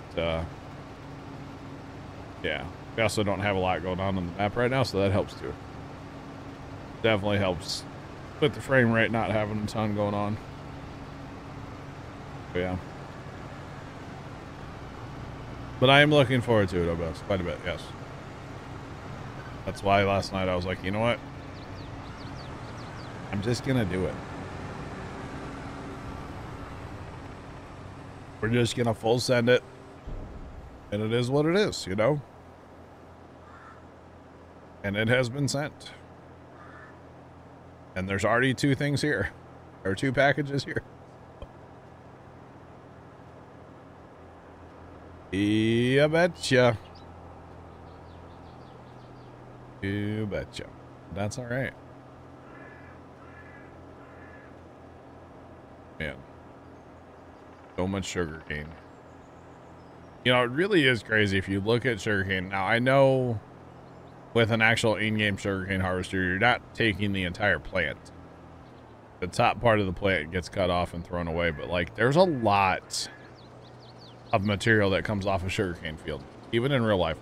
yeah, we also don't have a lot going on the map right now, so that helps too. Definitely helps with the frame rate not having a ton going on. But yeah. But I am looking forward to it, Obes, quite a bit, yes. That's why last night I was like, you know what? I'm just gonna do it. We're just gonna full send it. And it is what it is, you know? And it has been sent. And there's already 2 things here. Or 2 packages here. You betcha. You betcha. That's all right. Man. So much sugarcane. You know, it really is crazy if you look at sugarcane. Now, I know with an actual in-game sugarcane harvester, you're not taking the entire plant. The top part of the plant gets cut off and thrown away, but like there's a lot of material that comes off a sugarcane field, even in real life.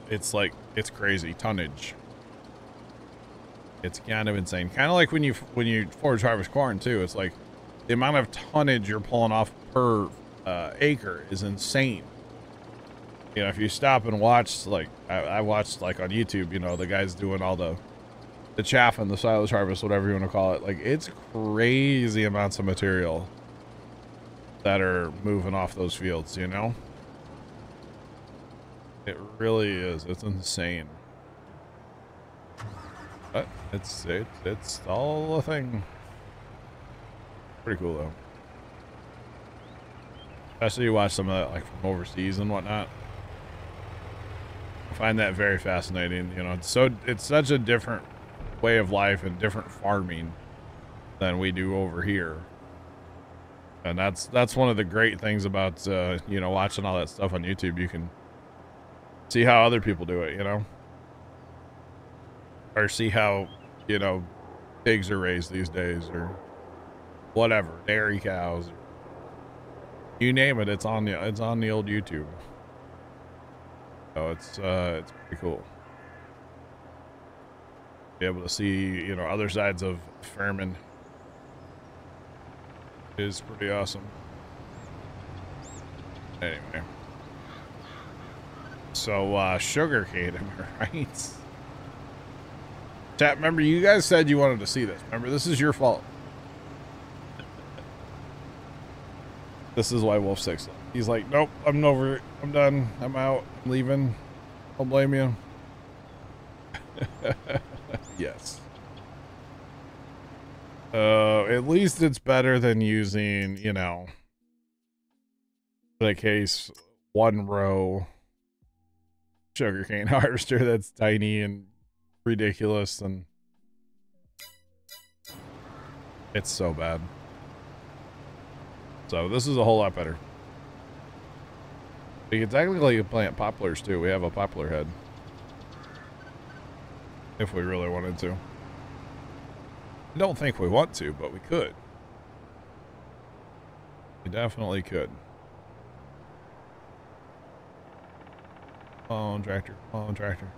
It's like, it's crazy tonnage. It's kind of insane. Kind of like when you forage harvest corn too. It's like the amount of tonnage you're pulling off per acre is insane. You know, if you stop and watch, like I watched like on YouTube, you know, the guys doing all the chaff and the silage harvest, whatever you want to call it. Like, it's crazy amounts of material that are moving off those fields, you know? It really is. It's insane. But it's all a thing. Pretty cool though. Especially you watch some of that like from overseas and whatnot. I find that very fascinating. You know, it's such a different way of life and different farming than we do over here. And that's one of the great things about you know, watching all that stuff on YouTube. You can see how other people do it, you know, or see how, you know, pigs are raised these days, or whatever, dairy cows, you name it. It's on the old YouTube. So it's pretty cool. Be able to see, you know, other sides of farming is pretty awesome. Anyway, so sugarcane, am I right? Chat, remember you guys said you wanted to see this. Remember, this is your fault. This is why Wolf 6. He's like, nope, I'm over it. I'm done. I'm out. I'm leaving. Don't blame you. Yes. At least it's better than using, you know, the case 1 row sugarcane harvester that's tiny and ridiculous, and it's so bad. So this is a whole lot better. We could technically plant poplars too. We have a poplar head if we really wanted to. I don't think we want to, but we could. We definitely could. Come on, tractor. Come on, tractor.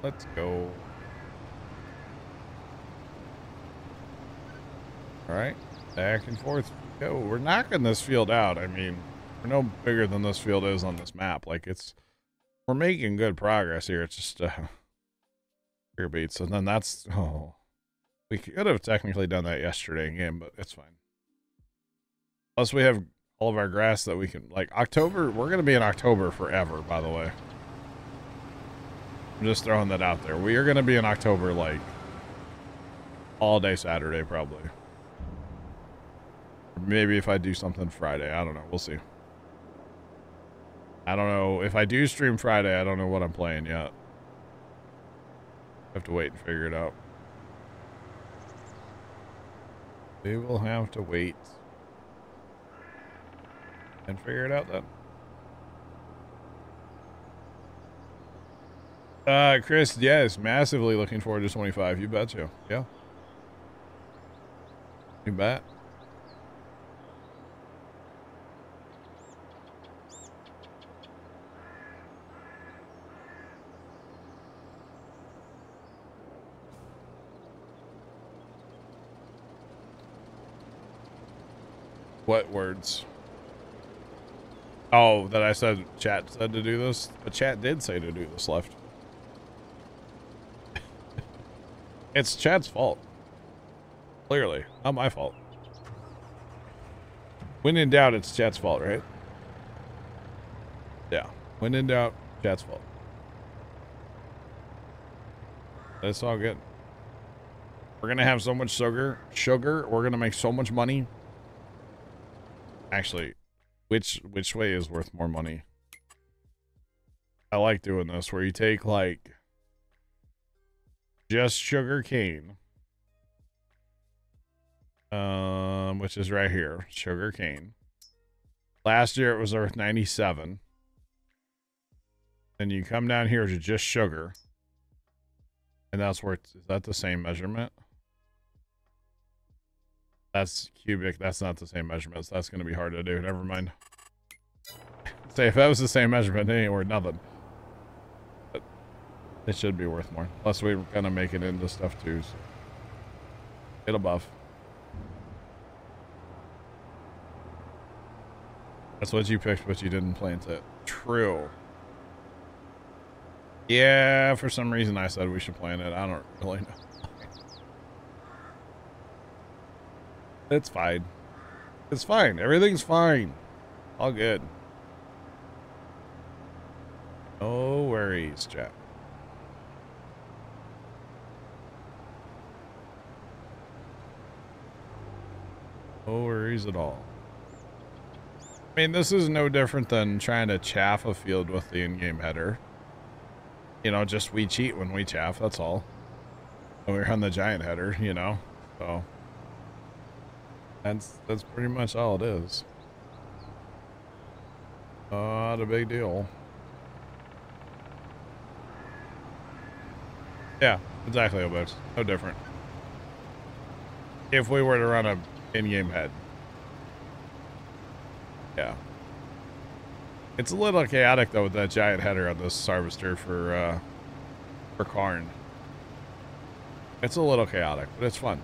Let's go. All right, back and forth we go. We're knocking this field out. I mean, we're no bigger than this field is on this map. Like, we're making good progress here. It's just here beats, and then that's we could have technically done that yesterday again, but it's fine. Plus, we have all of our grass that we can, like, October. We're gonna be in October forever, by the way. I'm just throwing that out there. We are gonna be in October, like, all day Saturday, probably. Maybe if I do something Friday, I don't know. We'll see. I don't know if I do stream Friday. I don't know what I'm playing yet. Have to wait and figure it out. We will have to wait and figure it out then. Chris, yes, massively looking forward to 25. You betcha. Yeah. You bet. What words? Oh, that I said chat said to do this? But chat did say to do this left. It's chat's fault. Clearly. Not my fault. When in doubt, it's chat's fault, right? Yeah. When in doubt, chat's fault. That's all good. We're gonna have so much sugar. We're gonna make so much money. Actually, which way is worth more money? I like doing this where you take like just sugar cane, which is right here, sugar cane. Last year it was worth 97. Then you come down here to just sugar, and that's worth. Is that the same measurement? That's cubic. That's not the same measurement. So that's going to be hard to do. Never mind. Say if that was the same measurement, it ain't worth nothing. But it should be worth more. Plus, we're going to make it into stuff too. So it'll buff. That's what you picked, but you didn't plant it. True. Yeah, for some reason I said we should plant it. I don't really know. It's fine. It's fine. Everything's fine. All good. No worries, chat. No worries at all. I mean, this is no different than trying to chaff a field with the in-game header. You know, just we cheat when we chaff, that's all. And we run the giant header, you know, so... That's pretty much all it is. Not a big deal. Yeah, exactly, Obix. No different. If we were to run a in-game head. Yeah. It's a little chaotic though with that giant header on this harvester for corn. It's a little chaotic, but it's fun.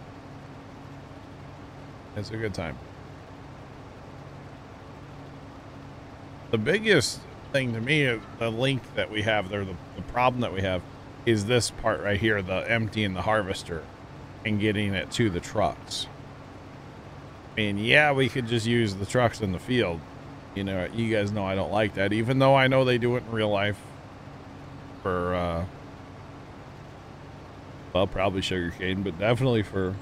It's a good time. The biggest thing to me, the link that we have there, the problem that we have is this part right here, the emptying the harvester and getting it to the trucks. I mean, yeah, we could just use the trucks in the field. You know, you guys know I don't like that, even though I know they do it in real life for, well, probably sugarcane, but definitely for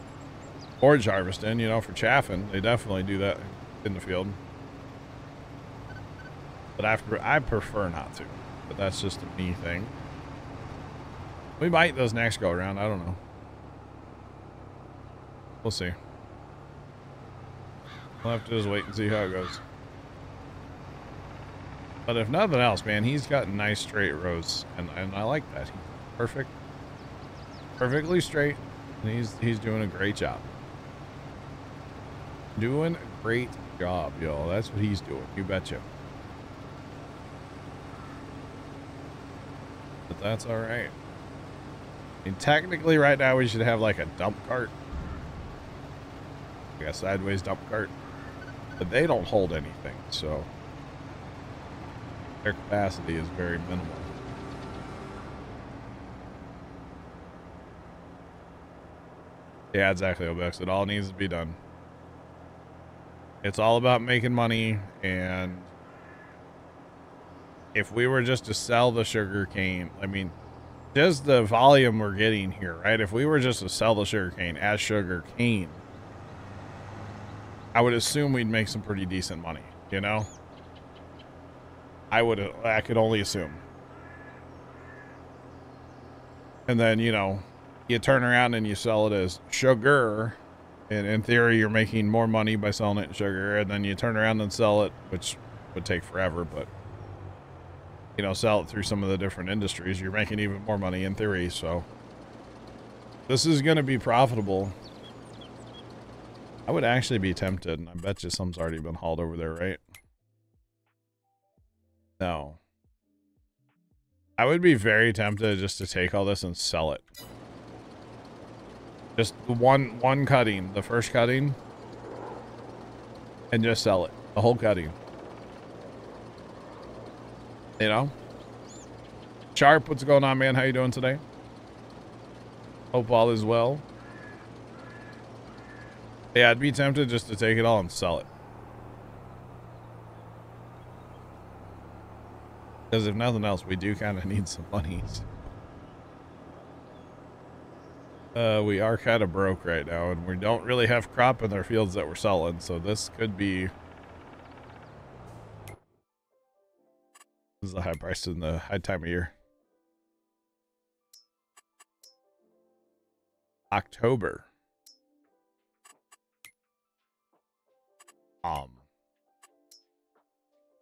forage harvesting, you know, for chaffing. They definitely do that in the field. But I prefer not to. But that's just a me thing. We might those next go around. I don't know. We'll see. We'll have to just wait and see how it goes. But if nothing else, man, he's got nice straight rows. And I like that. He's perfect. Perfectly straight. And he's doing a great job. Doing a great job, y'all. That's what he's doing. You betcha. But that's all right. I mean, technically, right now, we should have like a dump cart. Like a sideways dump cart. But they don't hold anything, so their capacity is very minimal. Yeah, exactly, Obex. It all needs to be done. It's all about making money, and if we were just to sell the sugar cane, I mean, just the volume we're getting here, right? If we were just to sell the sugar cane as sugar cane, I would assume we'd make some pretty decent money, you know? I could only assume. And then, you know, you turn around and you sell it as sugar. And in theory, you're making more money by selling it in sugar. And then you turn around and sell it, which would take forever, but, you know, sell it through some of the different industries. You're making even more money in theory. So this is going to be profitable. I would actually be tempted, and I bet you some's already been hauled over there, right? No. I would be very tempted just to take all this and sell it. Just one cutting, the first cutting, and just sell it. The whole cutting. You know? Sharp, what's going on, man? How you doing today? Hope all is well. Yeah, I'd be tempted just to take it all and sell it. Because if nothing else, we do kind of need some money. We are kind of broke right now, and we don't really have crop in our fields that we're selling, so this could be... This is the high price in the high time of year. October. Oh,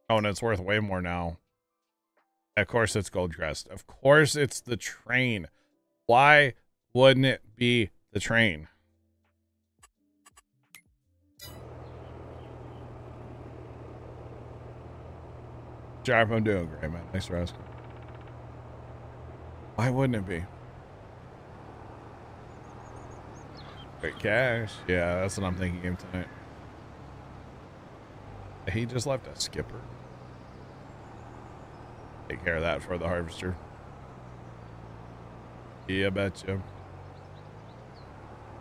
and it's worth way more now. Of course it's Goldcrest. Of course it's the train. Why wouldn't it be the train? Sharp, I'm doing great, man. Thanks for asking. Why wouldn't it be? Great cash. Yeah, that's what I'm thinking of tonight. He just left a skipper. Take care of that for the harvester. Yeah, betcha.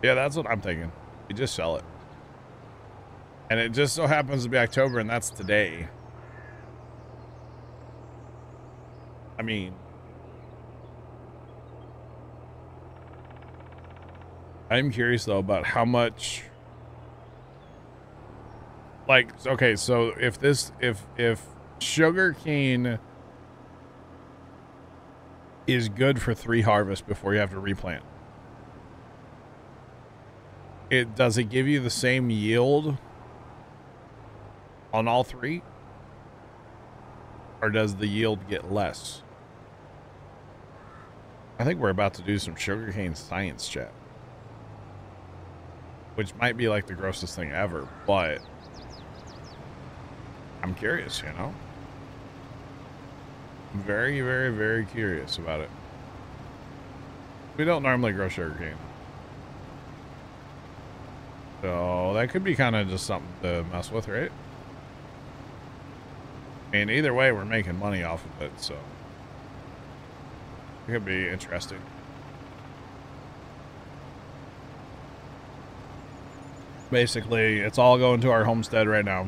Yeah, that's what I'm thinking. You just sell it. And it just so happens to be October, and that's today. I mean, I'm curious though about how much, like, okay, so if sugar cane is good for 3 harvests before you have to replant, does it give you the same yield on all 3, or does the yield get less? I think we're about to do some sugarcane science chat, which might be like the grossest thing ever, but I'm curious, you know? I'm very, very, very curious about it. We don't normally grow sugarcane, so that could be kind of just something to mess with, right? I mean, either way, we're making money off of it, so it could be interesting. Basically, it's all going to our homestead right now.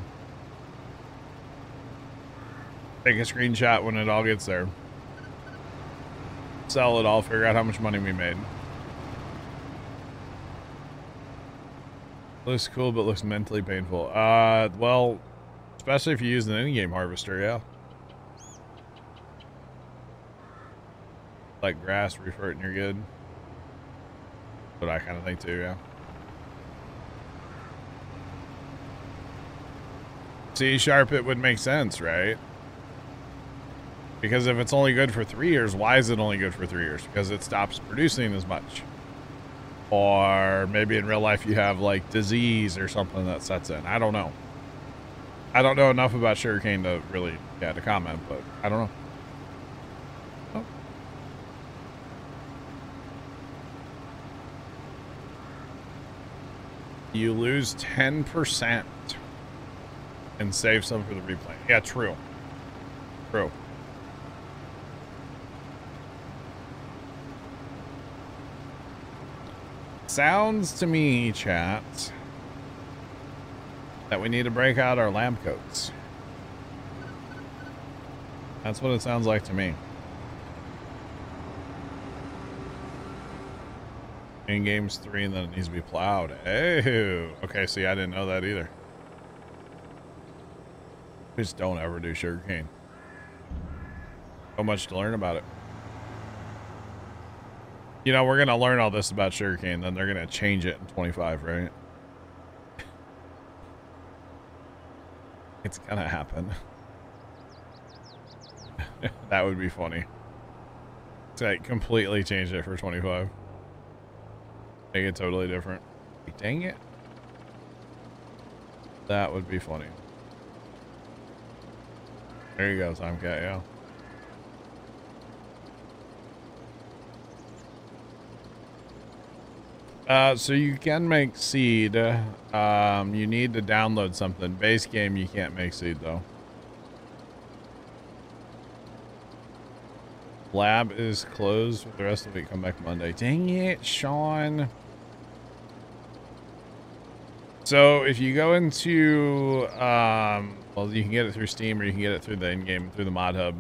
Take a screenshot when it all gets there. Sell it all, figure out how much money we made. Looks cool, but looks mentally painful. Well, especially if you use an in-game harvester, yeah. Like grass, refer it and you're good. But I kind of think too, yeah. See, Sharp, it would make sense, right? Because if it's only good for 3 years, why is it only good for 3 years? Because it stops producing as much. Or maybe in real life you have like disease or something that sets in. I don't know. I don't know enough about sugarcane to really, yeah, to comment, but I don't know. Oh. You lose 10% and save some for the replant. Yeah, true. True. Sounds to me, chat, that we need to break out our lamp coats. That's what it sounds like to me. In games 3, and then it needs to be plowed. Oh, okay. See, I didn't know that either. Just don't ever do sugarcane. So much to learn about it. You know, we're going to learn all this about sugarcane, then they're going to change it in 25, right? It's going to happen. That would be funny. To like completely change it for 25. Make it totally different. Dang it. That would be funny. There you go, Tomcat, yeah. So you can make seed. You need to download something. Base game, you can't make seed, though. Lab is closed for the rest of the week. Come back Monday. Dang it, Sean. So if you go into, well, you can get it through Steam or you can get it through the in-game, through the mod hub.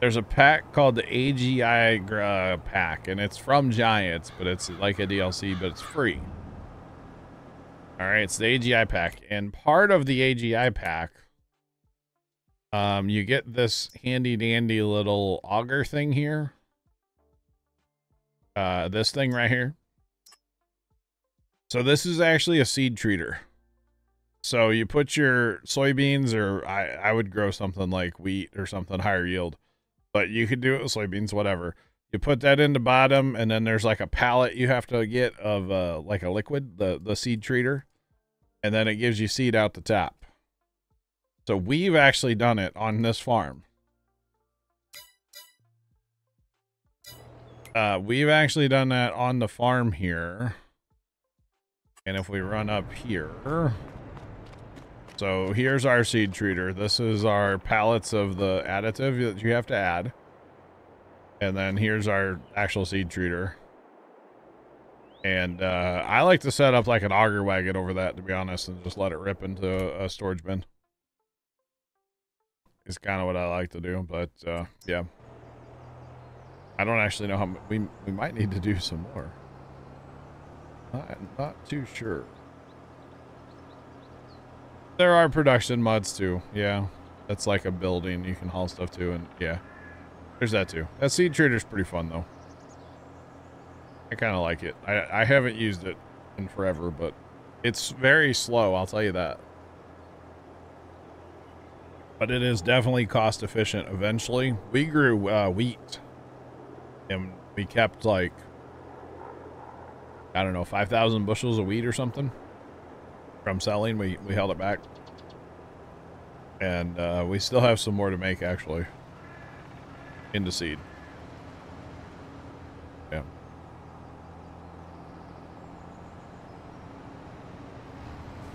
There's a pack called the AGI pack, and it's from Giants, but it's like a DLC, but it's free. All right, it's the AGI pack, and part of the AGI pack, you get this handy dandy little auger thing here. This thing right here. So this is actually a seed treater. So you put your soybeans, or I would grow something like wheat or something higher yield, but you could do it with soybeans, whatever. You put that in the bottom, and then there's like a pallet you have to get of like a liquid, the seed treater, and then it gives you seed out the top. So we've actually done it on this farm. We've actually done that on the farm here. And if we run up here, so here's our seed treater. This is our pallets of the additive that you have to add. And then here's our actual seed treater. And I like to set up like an auger wagon over that, to be honest, and just let it rip into a storage bin. It's kind of what I like to do, but yeah. I don't actually know how we might need to do some more. I'm not too sure. There are production mods too. Yeah, that's like a building you can haul stuff to, and yeah, there's that too. That seed treater's pretty fun though. I kind of like it. I haven't used it in forever, but it's very slow, I'll tell you that. But it is definitely cost efficient eventually. We grew wheat, and we kept like, I don't know, 5,000 bushels of wheat or something from selling. We held it back, and we still have some more to make actually into seed. Yeah.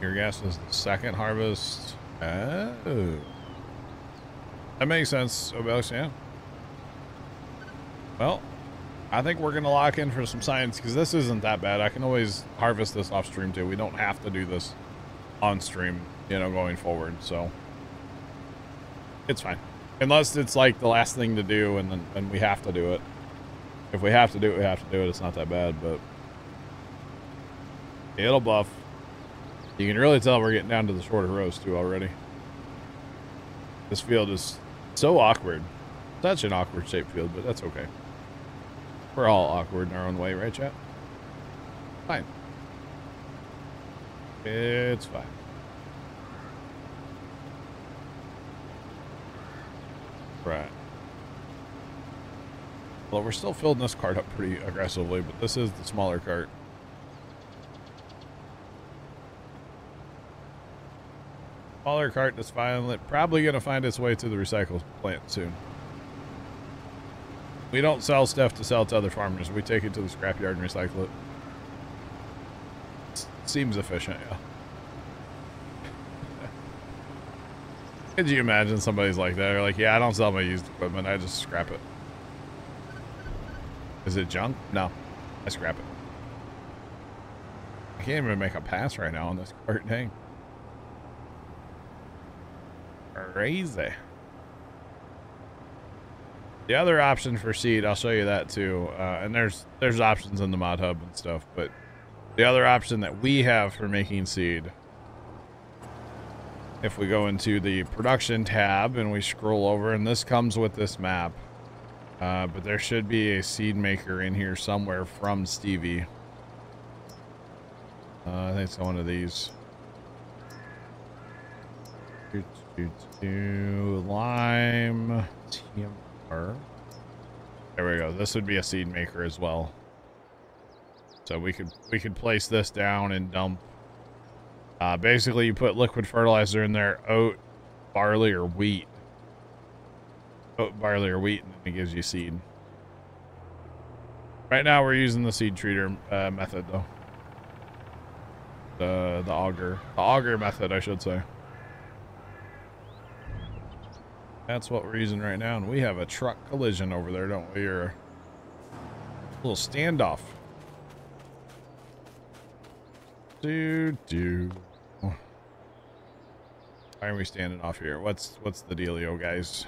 Your guess is the second harvest. Oh, that makes sense, Obelix. Yeah. Well, I think we're gonna lock in for some science, because this isn't that bad. I can always harvest this off stream too. We don't have to do this on stream, you know, going forward. So it's fine, unless it's like the last thing to do, and then we have to do it. If we have to do it, we have to do it. It's not that bad, but it'll buff. You can really tell we're getting down to the shorter rows too already. This field is so awkward. Such an awkward shaped field, but that's okay. We're all awkward in our own way, right, chat? Fine. It's fine. Right. Well, we're still filling this cart up pretty aggressively, but this is the smaller cart. Smaller cart that's probably going to find its way to the recycle plant soon. We don't sell stuff to sell to other farmers. We take it to the scrapyard and recycle it. Seems efficient, yeah. Could you imagine somebody's like that? They're like, yeah, I don't sell my used equipment. I just scrap it. Is it junk? No, I scrap it. I can't even make a pass right now on this cart. Dang. Crazy. The other option for seed, I'll show you that too. And there's options in the mod hub and stuff, but the other option that we have for making seed, if we go into the production tab and we scroll over, and this comes with this map, But there should be a seed maker in here somewhere from Stevie. I think it's one of these. Lime. TMR. There we go. This would be a seed maker as well. So we could place this down and dump. Basically, you put liquid fertilizer in there, oat, barley, or wheat. Oat, barley, or wheat, and then it gives you seed. Right now, we're using the seed treater method, though. The auger method, I should say. That's what we're using right now, and we have a truck collision over there, don't we? Or a little standoff. Why are we standing off here? What's the dealio, guys?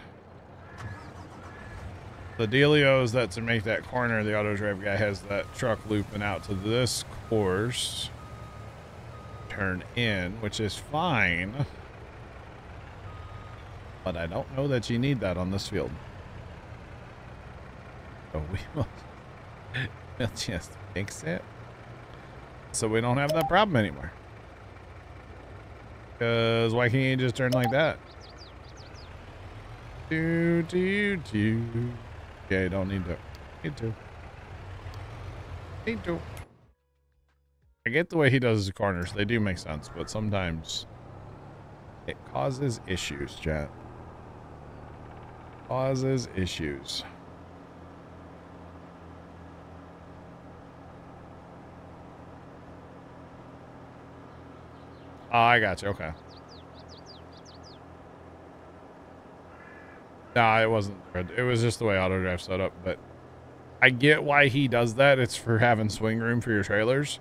The dealio is that to make that corner, the auto drive guy has that truck looping out to this course. Turn in, which is fine. But I don't know that you need that on this field. So we'll just fix it. So we don't have that problem anymore. Because why can't you just turn like that? Yeah, you don't need to. Need to. I get the way he does his corners. They do make sense, but sometimes it causes issues, chat. Causes issues. Oh, I got you. Okay. Nah, it wasn't good. It was just the way auto drive set up, but I get why he does that. It's for having swing room for your trailers,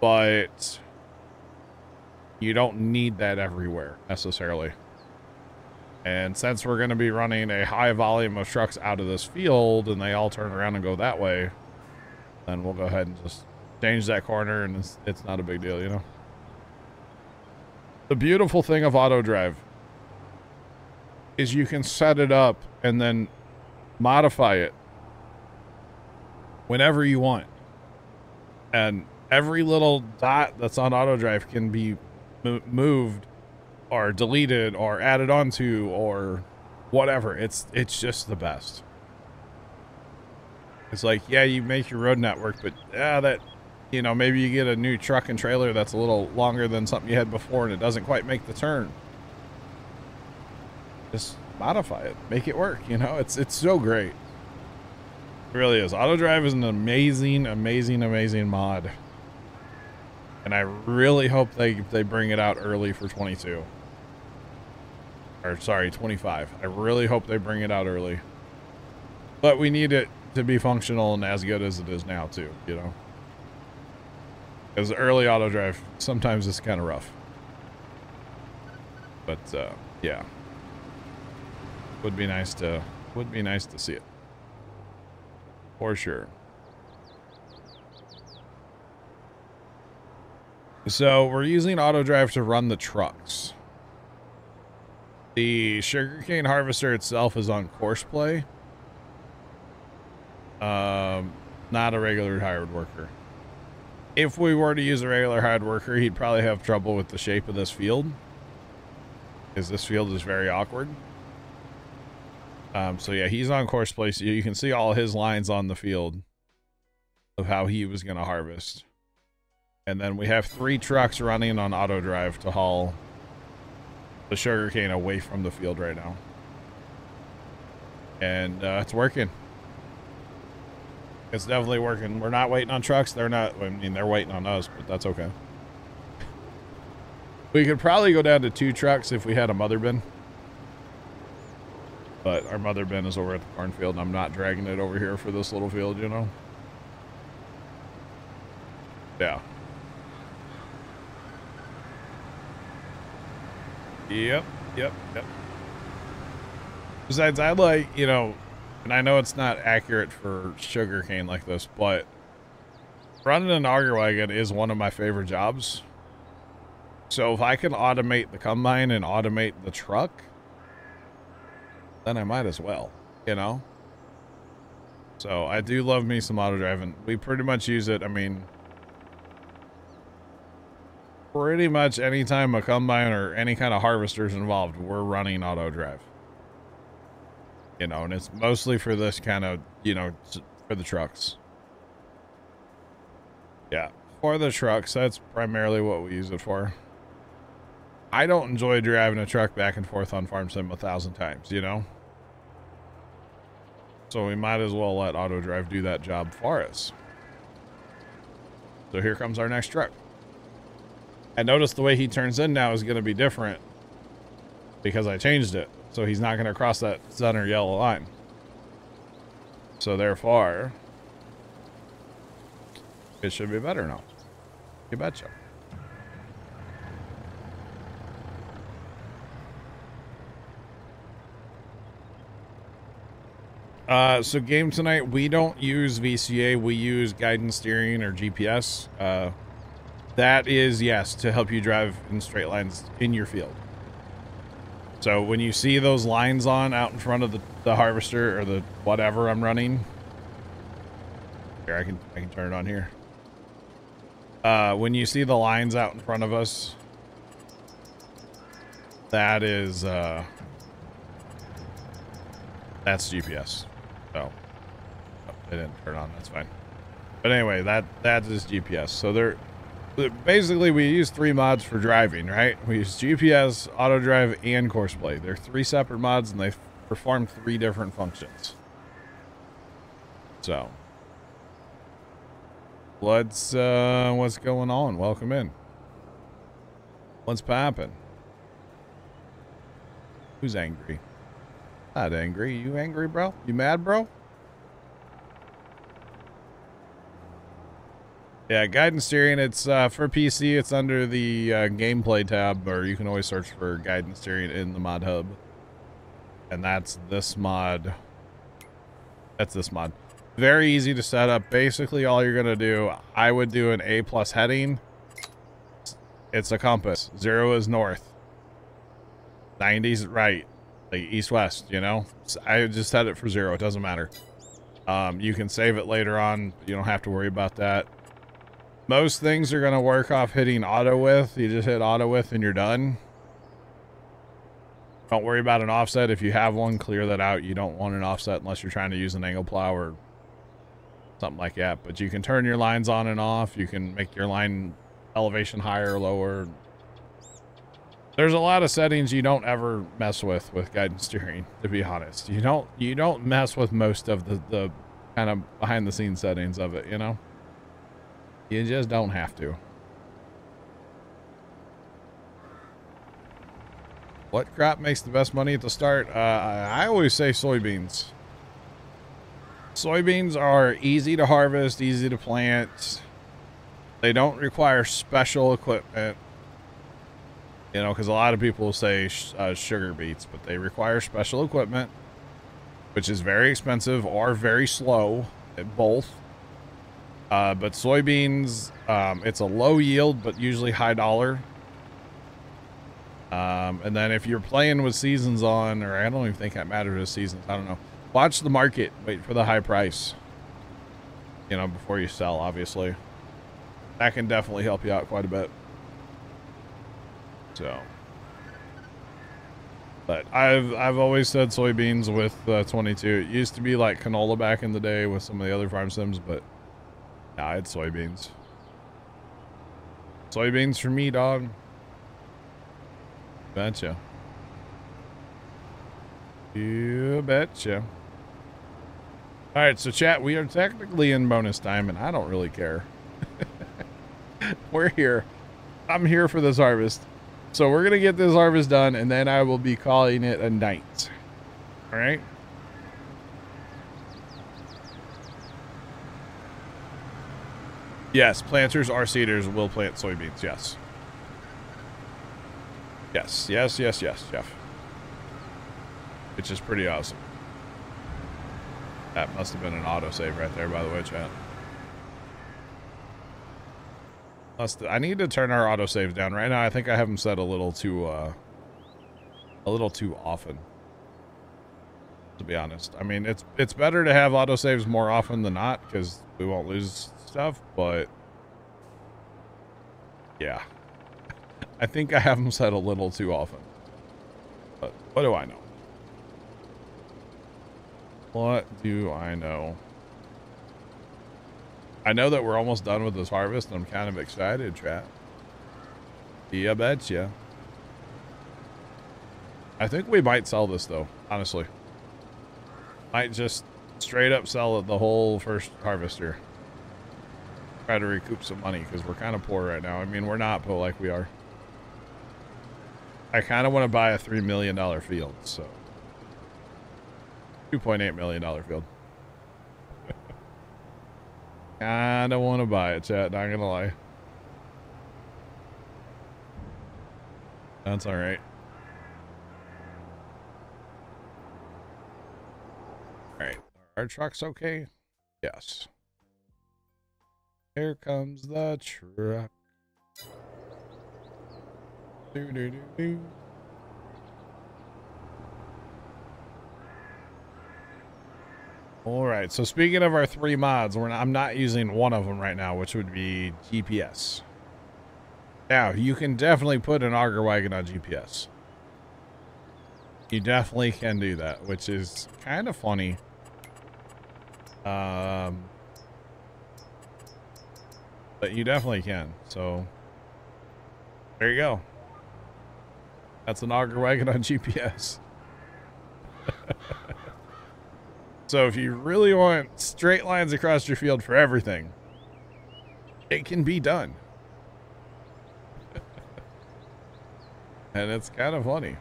but you don't need that everywhere necessarily. And since we're going to be running a high volume of trucks out of this field and they all turn around and go that way, then we'll go ahead and just change that corner, and it's not a big deal, you know? The beautiful thing of auto drive is you can set it up and then modify it whenever you want. And every little dot that's on auto drive can be moved or deleted or added onto or whatever. It's just the best. It's like, yeah, you make your road network, but that, you know, maybe you get a new truck and trailer that's a little longer than something you had before and it doesn't quite make the turn. Just modify it, make it work, you know? It's so great. It really is. Auto drive is an amazing mod. And I really hope they bring it out early for 22. Or sorry, 25. I really hope they bring it out early. But we need it to be functional and as good as it is now too, you know? Because early auto drive, sometimes it's kind of rough. But yeah. Would be nice to see it. For sure. So we're using auto drive to run the trucks. The sugarcane harvester itself is on course play. Not a regular hired worker. If we were to use a regular hired worker, he'd probably have trouble with the shape of this field, because this field is very awkward. So yeah, he's on course play. So you can see all his lines on the field of how he was going to harvest. And then we have 3 trucks running on auto drive to haul the sugarcane away from the field right now. And it's working. It's definitely working. We're not waiting on trucks. They're not, I mean, they're waiting on us, but that's okay. We could probably go down to 2 trucks if we had a mother bin. But our mother bin is over at the cornfield, and I'm not dragging it over here for this little field, you know? Yeah. Yep. Besides, I like, you know, and I know it's not accurate for sugarcane like this, but running an auger wagon is one of my favorite jobs. So if I can automate the combine and automate the truck, then I might as well, you know? So I do love me some auto driving. We pretty much use it. I mean, pretty much anytime a combine or any kind of harvester is involved, we're running auto drive. You know, and it's mostly for this kind of, you know, for the trucks. Yeah, for the trucks, that's primarily what we use it for. I don't enjoy driving a truck back and forth on Farm Sim 1,000 times, you know? So we might as well let auto drive do that job for us. So here comes our next truck. And notice the way he turns in now is going to be different because I changed it. So he's not going to cross that center yellow line. So therefore, it should be better now. You betcha. So game tonight, we don't use VCA. We use guidance steering or GPS. That is, yes, to help you drive in straight lines in your field. So when you see those lines on out in front of the harvester or the whatever I'm running, here, I can turn it on here. When you see the lines out in front of us, that is, that's GPS. So, oh, it didn't turn on, that's fine. But anyway, that is GPS. So basically we use 3 mods for driving, right? We use GPS, auto drive, and course play. They're 3 separate mods and they perform 3 different functions. So what's going on? Welcome in. What's poppin'? Who's angry? Not angry. You angry, bro? You mad, bro? Yeah, guidance steering, it's for PC, it's under the gameplay tab, or you can always search for guidance steering in the mod hub. And that's this mod. That's this mod. Very easy to set up. Basically, all you're going to do, I would do an A+ heading. It's a compass. 0 is north. 90 is right. Like east-west, you know? So I just set it for 0. It doesn't matter. You can save it later on. You don't have to worry about that. Most things are going to work off hitting auto width. You just hit auto width and you're done. Don't worry about an offset. If you have one, clear that out. You don't want an offset unless you're trying to use an angle plow or something like that. But you can turn your lines on and off. You can make your line elevation higher or lower. There's a lot of settings you don't ever mess with guidance steering, to be honest. You don't mess with most of the kind of behind the scenes settings of it, you know? You just don't have to. What crop makes the best money at the start? I always say soybeans. Soybeans are easy to harvest, easy to plant. They don't require special equipment. You know, because a lot of people say sugar beets, but they require special equipment, which is very expensive or very slow at both. But soybeans, it's a low yield, but usually high dollar. And then if you're playing with seasons on, or I don't even think that matters with seasons, I don't know. Watch the market, wait for the high price, you know, before you sell, obviously. That can definitely help you out quite a bit. So, but I've always said soybeans with 22. It used to be like canola back in the day with some of the other farm sims, but nah, it's soybeans. Soybeans for me, dog. Betcha. You betcha. All right, so chat, we are technically in bonus time, and I don't really care. We're here. I'm here for this harvest. So we're going to get this harvest done, and then I will be calling it a night. All right? Yes, planters or seeders will plant soybeans, yes. Yes, yes, yes, yes, Jeff. Which is pretty awesome. That must have been an autosave right there, by the way, chat. I need to turn our autosaves down. Right now, I think I have them set a little too often. to be honest. I mean, it's better to have autosaves more often than not because we won't lose stuff, but yeah. I think I have them set a little too often. But what do I know? What do I know? I know that we're almost done with this harvest, and I'm kind of excited, chat. Yeah, betcha. I think we might sell this, though, honestly. Might just straight up sell it the whole first harvester. Try to recoup some money, because we're kind of poor right now. I mean, we're not, but like we are. I kind of want to buy a $3 million field, so. $2.8 million field. Kinda want to buy it, chat, not gonna lie. That's alright. Alright, are our trucks okay? Yes. Here comes the truck. Do, do, do, do. All right, so speaking of our 3 mods, I'm not using one of them right now, which would be GPS. Now, you can definitely put an auger wagon on GPS. You definitely can do that, which is kind of funny. But you definitely can, so there you go. That's an auger wagon on GPS. So if you really want straight lines across your field for everything, it can be done. And it's kind of funny.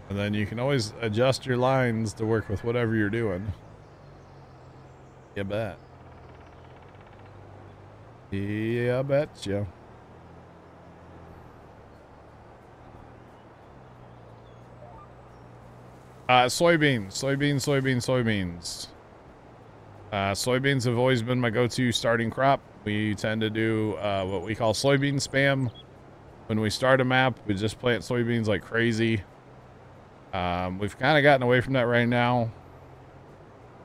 And then you can always adjust your lines to work with whatever you're doing. You bet. Yeah, I betcha. Soybeans. Soybeans have always been my go-to starting crop. We tend to do what we call soybean spam. When we start a map, we just plant soybeans like crazy. We've kind of gotten away from that right now,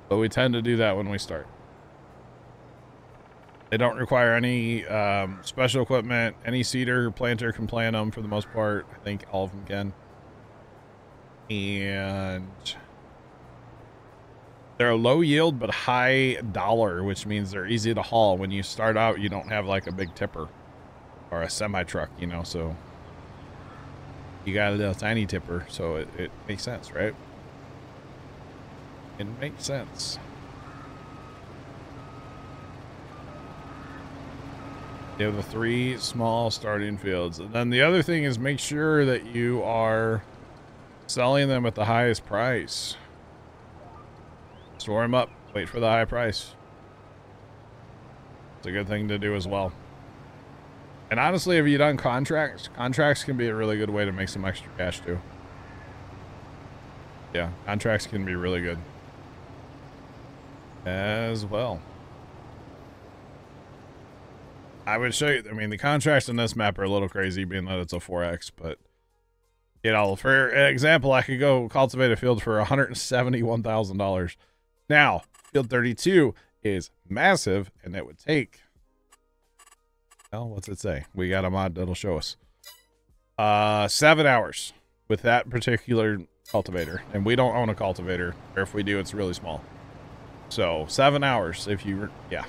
but we tend to do that when we start. They don't require any special equipment. Any seeder planter can plant them for the most part. I think all of them can. And they're a low yield but high dollar, which means they're easy to haul. When you start out, you don't have like a big tipper or a semi truck, you know, so you got a little tiny tipper, so it makes sense, right? It makes sense. You have the 3 small starting fields, and then the other thing is make sure that you are selling them at the highest price. Store them up, wait for the high price. It's a good thing to do as well. And honestly, have you done contracts? Contracts can be a really good way to make some extra cash too. Yeah, contracts can be really good as well. I would show you, I mean, the contracts in this map are a little crazy being that it's a 4X, but you know, for example, I could go cultivate a field for $171,000. Now, field 32 is massive, and it would take, well, what's it say? We got a mod that'll show us. 7 hours with that particular cultivator, and we don't own a cultivator, or if we do, it's really small. So 7 hours if you, yeah.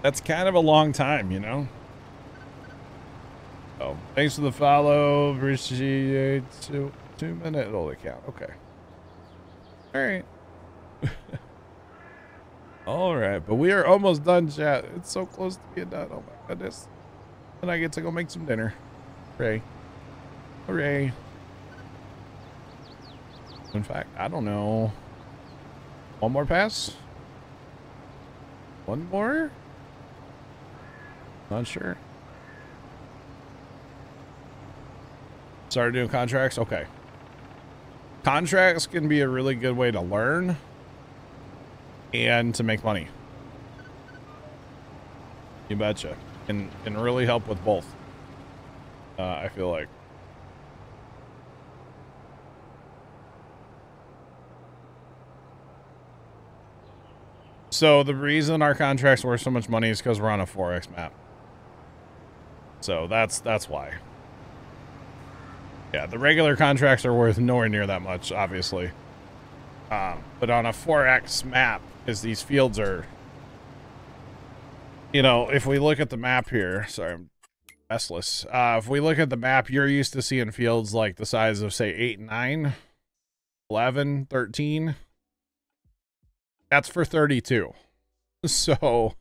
That's kind of a long time, you know? Oh, thanks for the follow. Appreciate 2-minute old account. Okay. All right. All right, but we are almost done, chat. It's so close to being done. Oh my goodness. And I get to go make some dinner. Hooray. Hooray. In fact, I don't know. One more pass? One more? Not sure. Started doing contracts? Okay. Contracts can be a really good way to learn and to make money. You betcha. Can really help with both. I feel like. So the reason our contract's worth so much money is because we're on a 4X map. So that's why. Yeah, the regular contracts are worth nowhere near that much, obviously. But on a 4X map, because these fields are, you know, if we look at the map here, sorry, I'm restless. If we look at the map, you're used to seeing fields like the size of, say, 8, 9, 11, 13. That's for 32. So,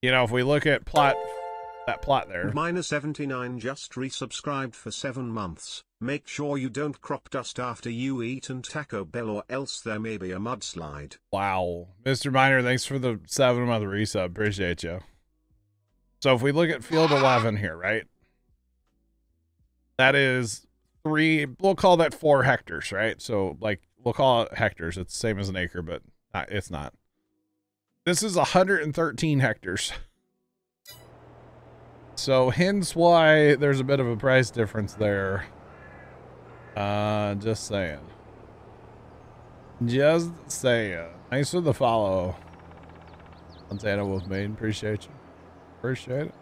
you know, if we look at that plot there. Miner79 just resubscribed for 7 months. Make sure you don't crop dust after you eat and Taco Bell or else there may be a mudslide. Wow. Mr. Miner, thanks for the 7-month resub. Appreciate you. So if we look at field 11 here, right? That is 3, we'll call that 4 hectares, right? So like, we'll call it hectares. It's the same as an acre, but it's not. This is 113 hectares. So hence why there's a bit of a price difference there. Just saying. Just saying. Thanks for the follow. Montana Wolf Maiden, appreciate you. Appreciate it.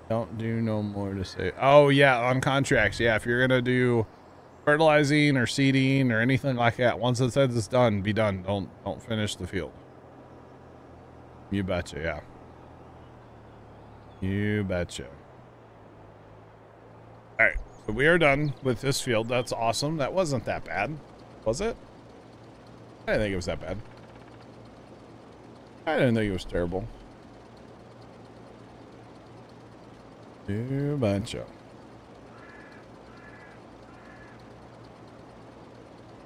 Don't do no more to say. Oh yeah, on contracts. Yeah, if you're gonna do fertilizing or seeding or anything like that, once it says it's done, be done. Don't finish the field. You betcha, yeah. You betcha. All right, so we are done with this field. That's awesome. That wasn't that bad, was it? I didn't think it was that bad. I didn't think it was terrible. You betcha.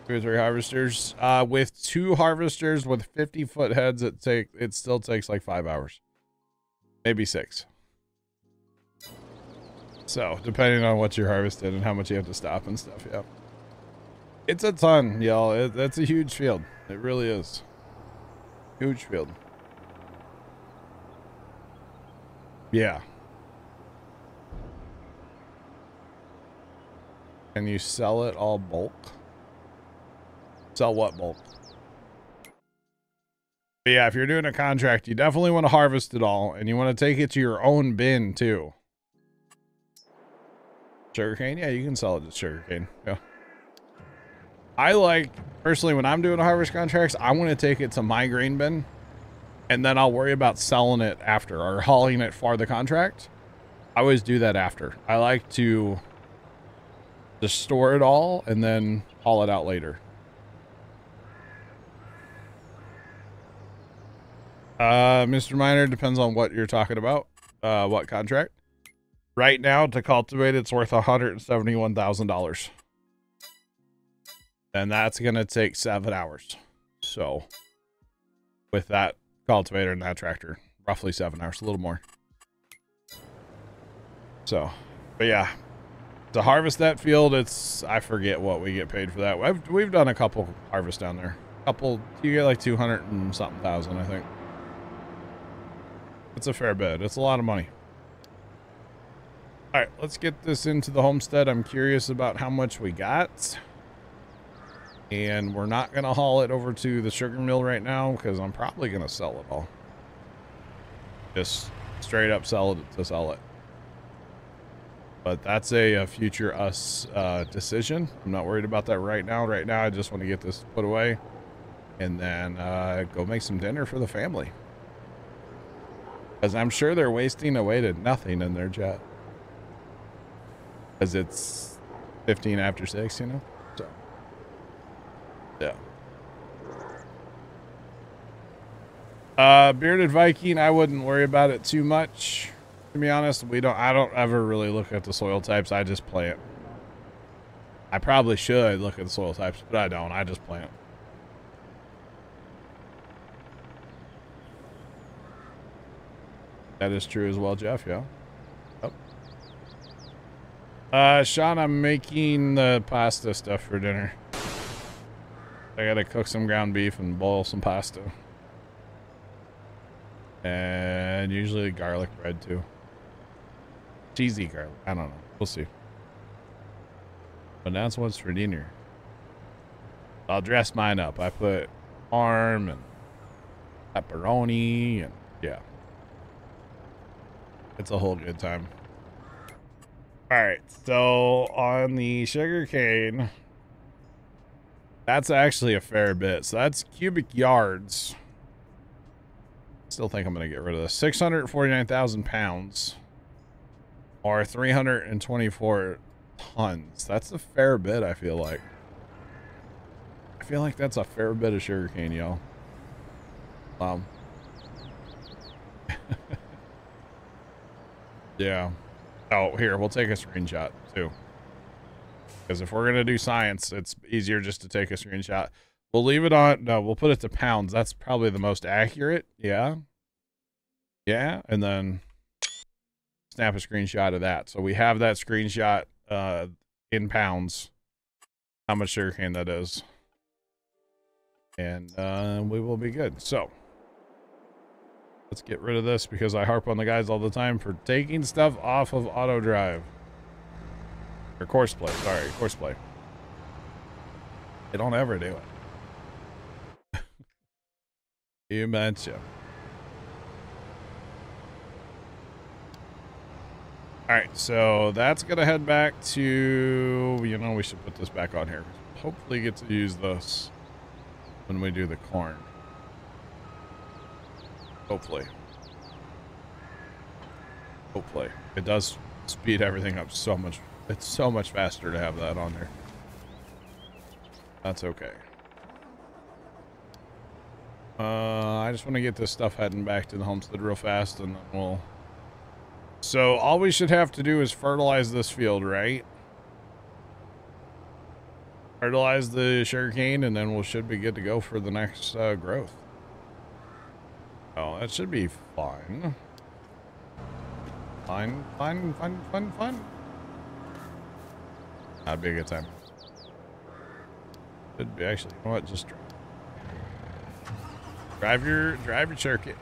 2 or 3 harvesters. With 2 harvesters with 50-foot heads, it still takes like 5 hours, maybe 6. So depending on what you're harvesting and how much you have to stop and stuff, yeah. It's a ton, y'all. That's a huge field. It really is. Huge field. Yeah. Can you sell it all bulk? Sell what bulk? But yeah, if you're doing a contract, you definitely want to harvest it all, and you want to take it to your own bin too. Sugarcane? Yeah, you can sell it as sugarcane. Yeah. I like, personally, when I'm doing a harvest contracts, I want to take it to my grain bin, and then I'll worry about selling it after or hauling it for the contract. I always do that after. I like to just store it all and then haul it out later. Mr. Miner, depends on what you're talking about. What contract? Right now, to cultivate, it's worth $171,000. And that's going to take 7 hours. So, with that cultivator and that tractor, roughly 7 hours, a little more. So, but yeah, to harvest that field, it's, I forget what we get paid for that. We've done a couple harvests down there. You get like 200 and something thousand, I think. It's a fair bit. It's a lot of money. All right, let's get this into the homestead. I'm curious about how much we got. And we're not going to haul it over to the sugar mill right now because I'm probably going to sell it all. Just straight up sell it to sell it. But that's a future us decision. I'm not worried about that right now. Right now, I just want to get this put away and then go make some dinner for the family. Because I'm sure they're wasting away to nothing in their jet. Because it's 15 after 6, you know? So, yeah. Bearded Viking, I wouldn't worry about it too much. To be honest, I don't ever really look at the soil types. I just plant. I probably should look at the soil types, but I don't. I just plant. That is true as well, Jeff, yeah. Yep. Sean, I'm making the pasta stuff for dinner. I gotta cook some ground beef and boil some pasta. And usually garlic bread too. Cheesy garlic. I don't know. We'll see. But that's what's for dinner. I'll dress mine up. I put parm and pepperoni and yeah. It's a whole good time. All right, so on the sugar cane, that's actually a fair bit. So that's cubic yards. Still think I'm going to get rid of this. 649,000 pounds or 324 tons. That's a fair bit, I feel like. I feel like that's a fair bit of sugarcane, y'all. Yeah. Oh, here, we'll take a screenshot too. Because if we're going to do science, it's easier just to take a screenshot. We'll leave it on. No, we'll put it to pounds. That's probably the most accurate. Yeah. Yeah. And then snap a screenshot of that. So we have that screenshot in pounds, how much sugarcane that is. And we will be good. So let's get rid of this because I harp on the guys all the time for taking stuff off of auto drive. Or course play. Sorry, course play. They don't ever do it. You betcha. Alright, so that's gonna head back to, you know, we should put this back on here. Hopefully get to use this when we do the corn. Hopefully. Hopefully. It does speed everything up so much. It's so much faster to have that on there. That's okay. I just want to get this stuff heading back to the homestead real fast, and then we'll... So all we should have to do is fertilize this field, right? Fertilize the sugarcane, and then we should be good to go for the next growth. Oh, that should be fine. Fine. That'd be a good time. Should be actually. You know what? Just drive your circuit.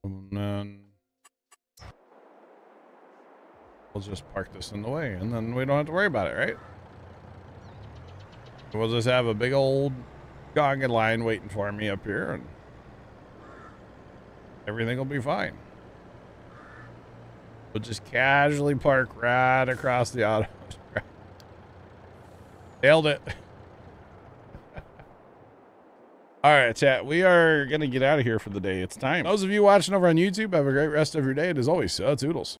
And then we'll just park this in the way, and then we don't have to worry about it, right? We'll just have a big old Gonga line waiting for me up here, and everything will be fine. We'll just casually park right across the auto. Nailed it. All right, chat. We are going to get out of here for the day. It's time. Those of you watching over on YouTube, have a great rest of your day. And as always, toodles.